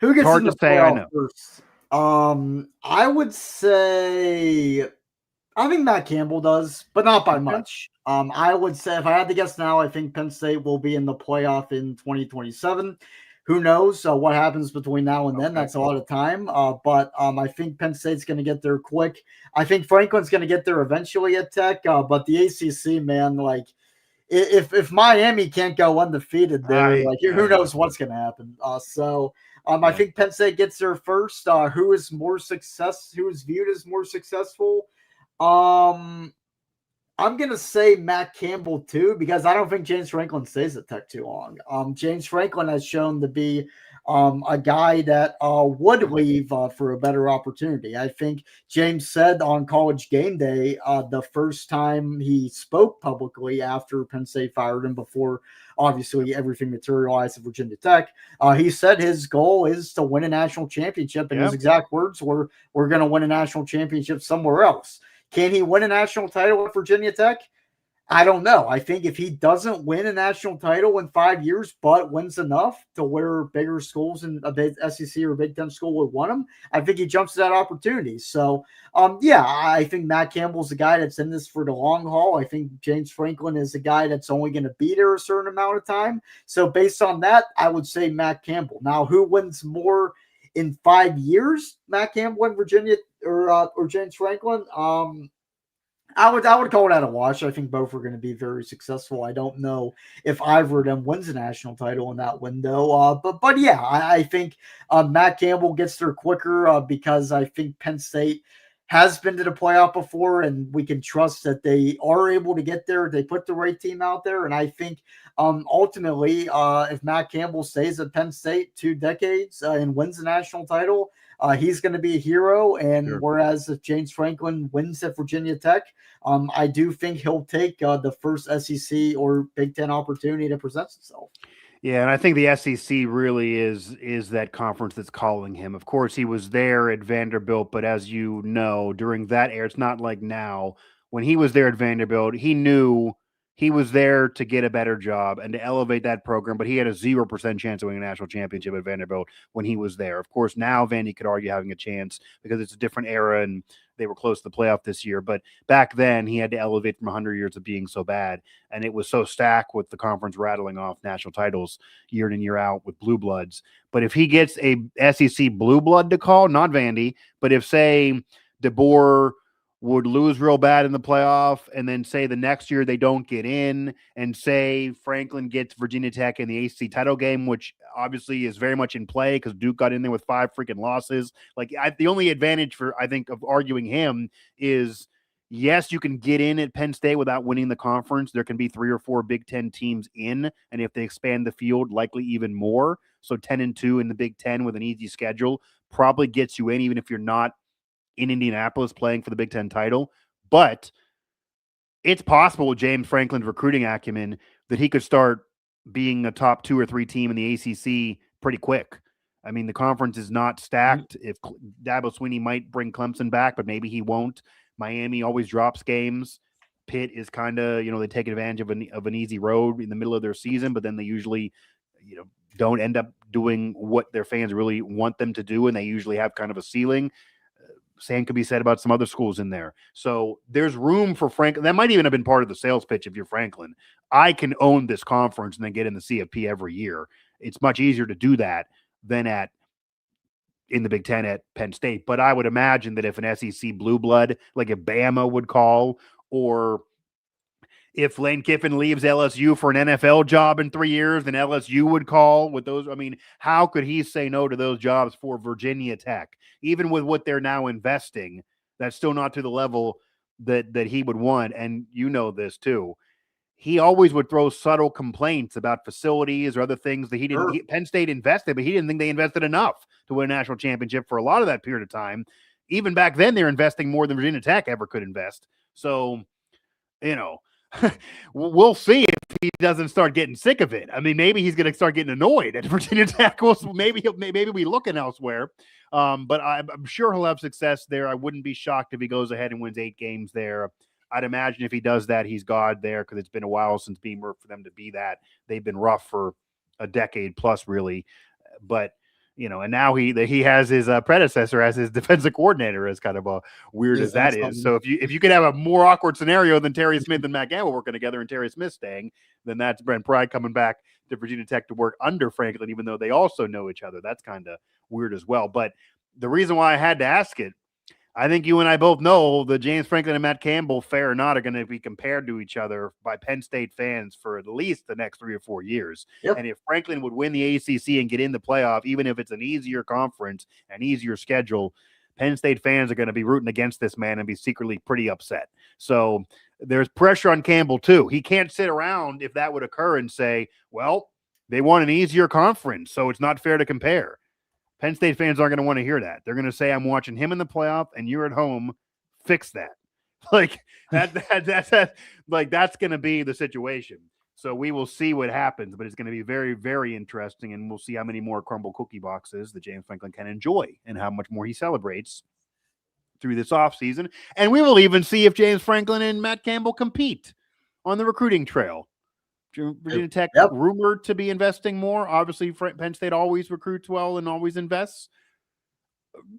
[SPEAKER 2] Who gets
[SPEAKER 1] hard
[SPEAKER 2] in
[SPEAKER 1] to say, I know.
[SPEAKER 2] First? I would say I think Matt Campbell does, but not by much. I would say if I had to guess now, I think Penn State will be in the playoff in 2027. Who knows what happens between now and then? That's a lot of time. But I think Penn State's going to get there quick. I think Franklin's going to get there eventually at Tech. But the ACC, man, like if Miami can't go undefeated there, who knows what's going to happen? I think Penn State gets there first. Who is viewed as more successful? I'm going to say Matt Campbell too, because I don't think James Franklin stays at Tech too long. James Franklin has shown to be a guy that would leave for a better opportunity. I think James said on College Game Day, the first time he spoke publicly after Penn State fired him, before obviously everything materialized at Virginia Tech, he said his goal is to win a national championship. And his exact words were, "We're going to win a national championship somewhere else." Can he win a national title at Virginia Tech? I don't know. I think if he doesn't win a national title in 5 years, but wins enough to where bigger schools in a big SEC or Big Ten school would want him, I think he jumps to that opportunity. So, I think Matt Campbell's the guy that's in this for the long haul. I think James Franklin is the guy that's only going to be there a certain amount of time. So based on that, I would say Matt Campbell. Now, who wins more in 5 years, Matt Campbell and Virginia or James Franklin. I would call that a wash. I think both are going to be very successful. I don't know if either of them wins a national title in that window. But yeah, I think Matt Campbell gets there quicker because I think Penn State has been to the playoff before, and we can trust that they are able to get there. They put the right team out there, and I think ultimately, if Matt Campbell stays at Penn State 2 decades and wins the national title, he's going to be a hero. And whereas if James Franklin wins at Virginia Tech, I do think he'll take the first SEC or Big Ten opportunity that presents itself.
[SPEAKER 1] Yeah, and I think the SEC really is that conference that's calling him. Of course, he was there at Vanderbilt, but as you know, during that era, it's not like now. When he was there at Vanderbilt, he knew he was there to get a better job and to elevate that program, but he had a 0% chance of winning a national championship at Vanderbilt when he was there. Of course, now Vandy could argue having a chance because it's a different era and they were close to the playoff this year. But back then, he had to elevate from 100 years of being so bad. And it was so stacked with the conference rattling off national titles year in and year out with blue bloods. But if he gets a SEC blue blood to call, not Vandy, but if, say, DeBoer would lose real bad in the playoff and then say the next year they don't get in and say Franklin gets Virginia Tech in the ACC title game, which obviously is very much in play because Duke got in there with 5 freaking losses. Like the only advantage I think of arguing him is, yes, you can get in at Penn State without winning the conference. There can be 3 or 4 Big Ten teams in, and if they expand the field, likely even more. So 10-2 in the Big Ten with an easy schedule probably gets you in, even if you're not in Indianapolis playing for the Big Ten title. But it's possible with James Franklin's recruiting acumen that he could start being a top 2 or 3 team in the ACC pretty quick. I mean, the conference is not stacked. If Dabo Swinney might bring Clemson back, but maybe he won't. Miami always drops games. Pitt is kind of, they take advantage of an easy road in the middle of their season, but then they usually, don't end up doing what their fans really want them to do, and they usually have kind of a ceiling. Same could be said about some other schools in there. So there's room for Franklin. That might even have been part of the sales pitch if you're Franklin. I can own this conference and then get in the CFP every year. It's much easier to do that than in the Big Ten at Penn State. But I would imagine that if an SEC blue blood, like a Bama would call, or if Lane Kiffin leaves LSU for an NFL job in 3 years, then LSU would call with those. I mean, how could he say no to those jobs for Virginia Tech? Even with what they're now investing, that's still not to the level that he would want. And you know this too. He always would throw subtle complaints about facilities or other things that he didn't. Penn State invested, but he didn't think they invested enough to win a national championship for a lot of that period of time. Even back then, they're investing more than Virginia Tech ever could invest. So, we'll see if he doesn't start getting sick of it. I mean, maybe he's going to start getting annoyed at Virginia Tech. Maybe we looking elsewhere. But I'm sure he'll have success there. I wouldn't be shocked if he goes ahead and wins 8 games there. I'd imagine if he does that, he's God there because it's been a while since Beamer for them to be that. They've been rough for a decade plus, really. But and now he has his predecessor as his defensive coordinator, as kind of a weird as that is. So if you could have a more awkward scenario than Terry Smith and Matt Campbell working together and Terry Smith staying, then that's Brent Pryde coming back to Virginia Tech to work under Franklin, even though they also know each other. That's kind of weird as well. But the reason why I had to ask it, I think you and I both know that James Franklin and Matt Campbell, fair or not, are going to be compared to each other by Penn State fans for at least the next 3 or 4 years. Yep. And if Franklin would win the ACC and get in the playoff, even if it's an easier conference, an easier schedule, Penn State fans are going to be rooting against this man and be secretly pretty upset. So there's pressure on Campbell too. He can't sit around if that would occur and say, well, they want an easier conference, so it's not fair to compare. Penn State fans aren't going to want to hear that. They're going to say, I'm watching him in the playoff and you're at home. Fix that. Like that's going to be the situation. So we will see what happens, but it's going to be very, very interesting. And we'll see how many more crumble cookie boxes that James Franklin can enjoy and how much more he celebrates through this offseason. And we will even see if James Franklin and Matt Campbell compete on the recruiting trail. Virginia Tech rumored to be investing more. Obviously, Penn State always recruits well and always invests.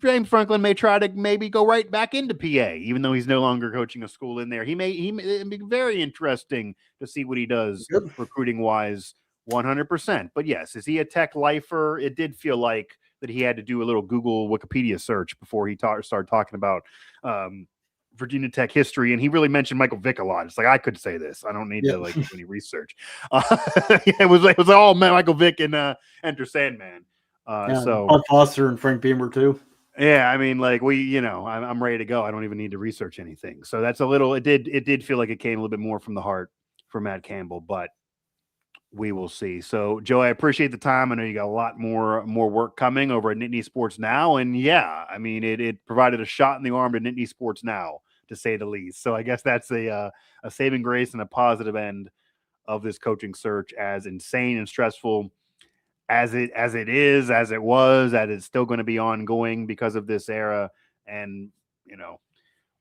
[SPEAKER 1] James Franklin may try to maybe go right back into PA, even though he's no longer coaching a school in there. It'd be very interesting to see what he does recruiting wise, 100%. But yes, is he a Tech lifer? It did feel like that he had to do a little Google Wikipedia search before he started talking about Virginia Tech history, and he really mentioned Michael Vick a lot. It's like, I could say this. I don't need to do any research. It was all Michael Vick and Enter Sandman. So
[SPEAKER 2] Bud Foster and Frank Beamer too.
[SPEAKER 1] Yeah, I mean, like I'm ready to go. I don't even need to research anything. So that's a little. It did feel like it came a little bit more from the heart for Matt Campbell, but we will see. So, Joe, I appreciate the time. I know you got a lot more work coming over at Nittany Sports Now, and yeah, I mean, it provided a shot in the arm to Nittany Sports Now, to say the least. So I guess that's a saving grace and a positive end of this coaching search, as insane and stressful as it is, as it was, as it's still going to be ongoing because of this era. And,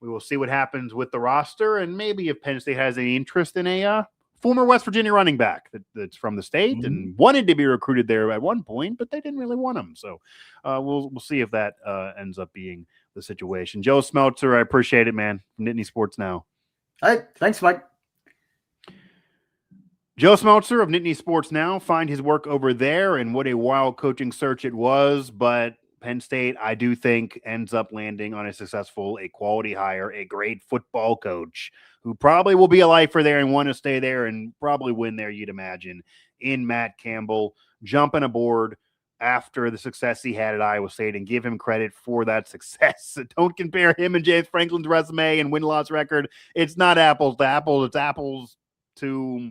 [SPEAKER 1] we will see what happens with the roster, and maybe if Penn State has any interest in a former West Virginia running back that's from the state and wanted to be recruited there at one point, but they didn't really want him. So we'll see if that ends up being the situation. Joe Smeltzer, I appreciate it, man. Nittany Sports Now.
[SPEAKER 2] All right. Thanks, Mike.
[SPEAKER 1] Joe Smeltzer of Nittany Sports Now. Find his work over there, and what a wild coaching search it was. But Penn State, I do think, ends up landing on a quality hire, a great football coach who probably will be a lifer there and want to stay there and probably win there, you'd imagine, in Matt Campbell, jumping aboard after the success he had at Iowa State, and give him credit for that success. Don't compare him and James Franklin's resume and win-loss record. It's not apples to apples. It's apples to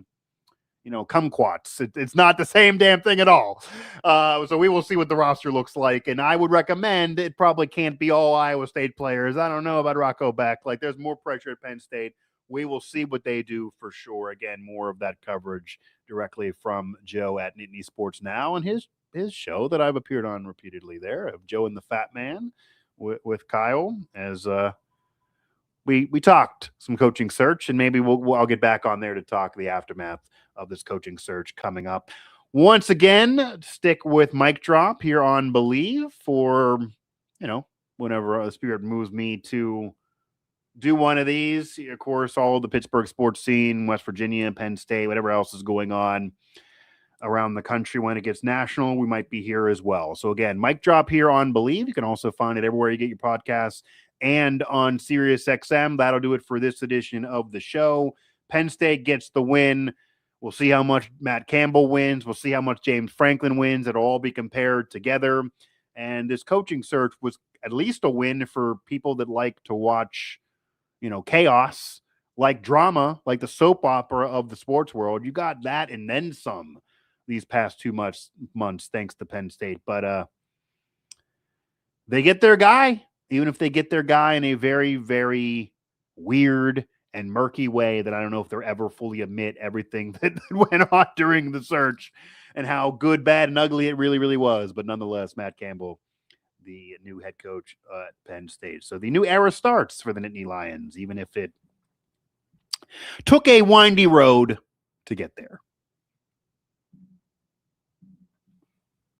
[SPEAKER 1] kumquats. It's not the same damn thing at all. So we will see what the roster looks like. And I would recommend, it probably can't be all Iowa State players. I don't know about Rocco Beck. Like, there's more pressure at Penn State. We will see what they do for sure. Again, more of that coverage directly from Joe at Nittany Sports Now, and his show that I've appeared on repeatedly there, of Joe and the Fat Man with Kyle, as we talked some coaching search, and maybe I'll get back on there to talk the aftermath of this coaching search coming up. Once again, stick with Mic Drop here on Believe for, whenever the spirit moves me to do one of these. Of course, all the Pittsburgh sports scene, West Virginia, Penn State, whatever else is going on around the country when it gets national, we might be here as well. So again, Mic Drop here on Believe. You can also find it everywhere you get your podcasts and on Sirius XM. That'll do it for this edition of the show. Penn State gets the win. We'll see how much Matt Campbell wins. We'll see how much James Franklin wins. It'll all be compared together. And this coaching search was at least a win for people that like to watch, chaos, like drama, like the soap opera of the sports world. You got that and then some these past 2 months, thanks to Penn State. But they get their guy, even if they get their guy in a very, very weird and murky way that I don't know if they'll ever fully admit everything that went on during the search and how good, bad, and ugly it really, really was. But nonetheless, Matt Campbell, the new head coach at Penn State. So the new era starts for the Nittany Lions, even if it took a windy road to get there.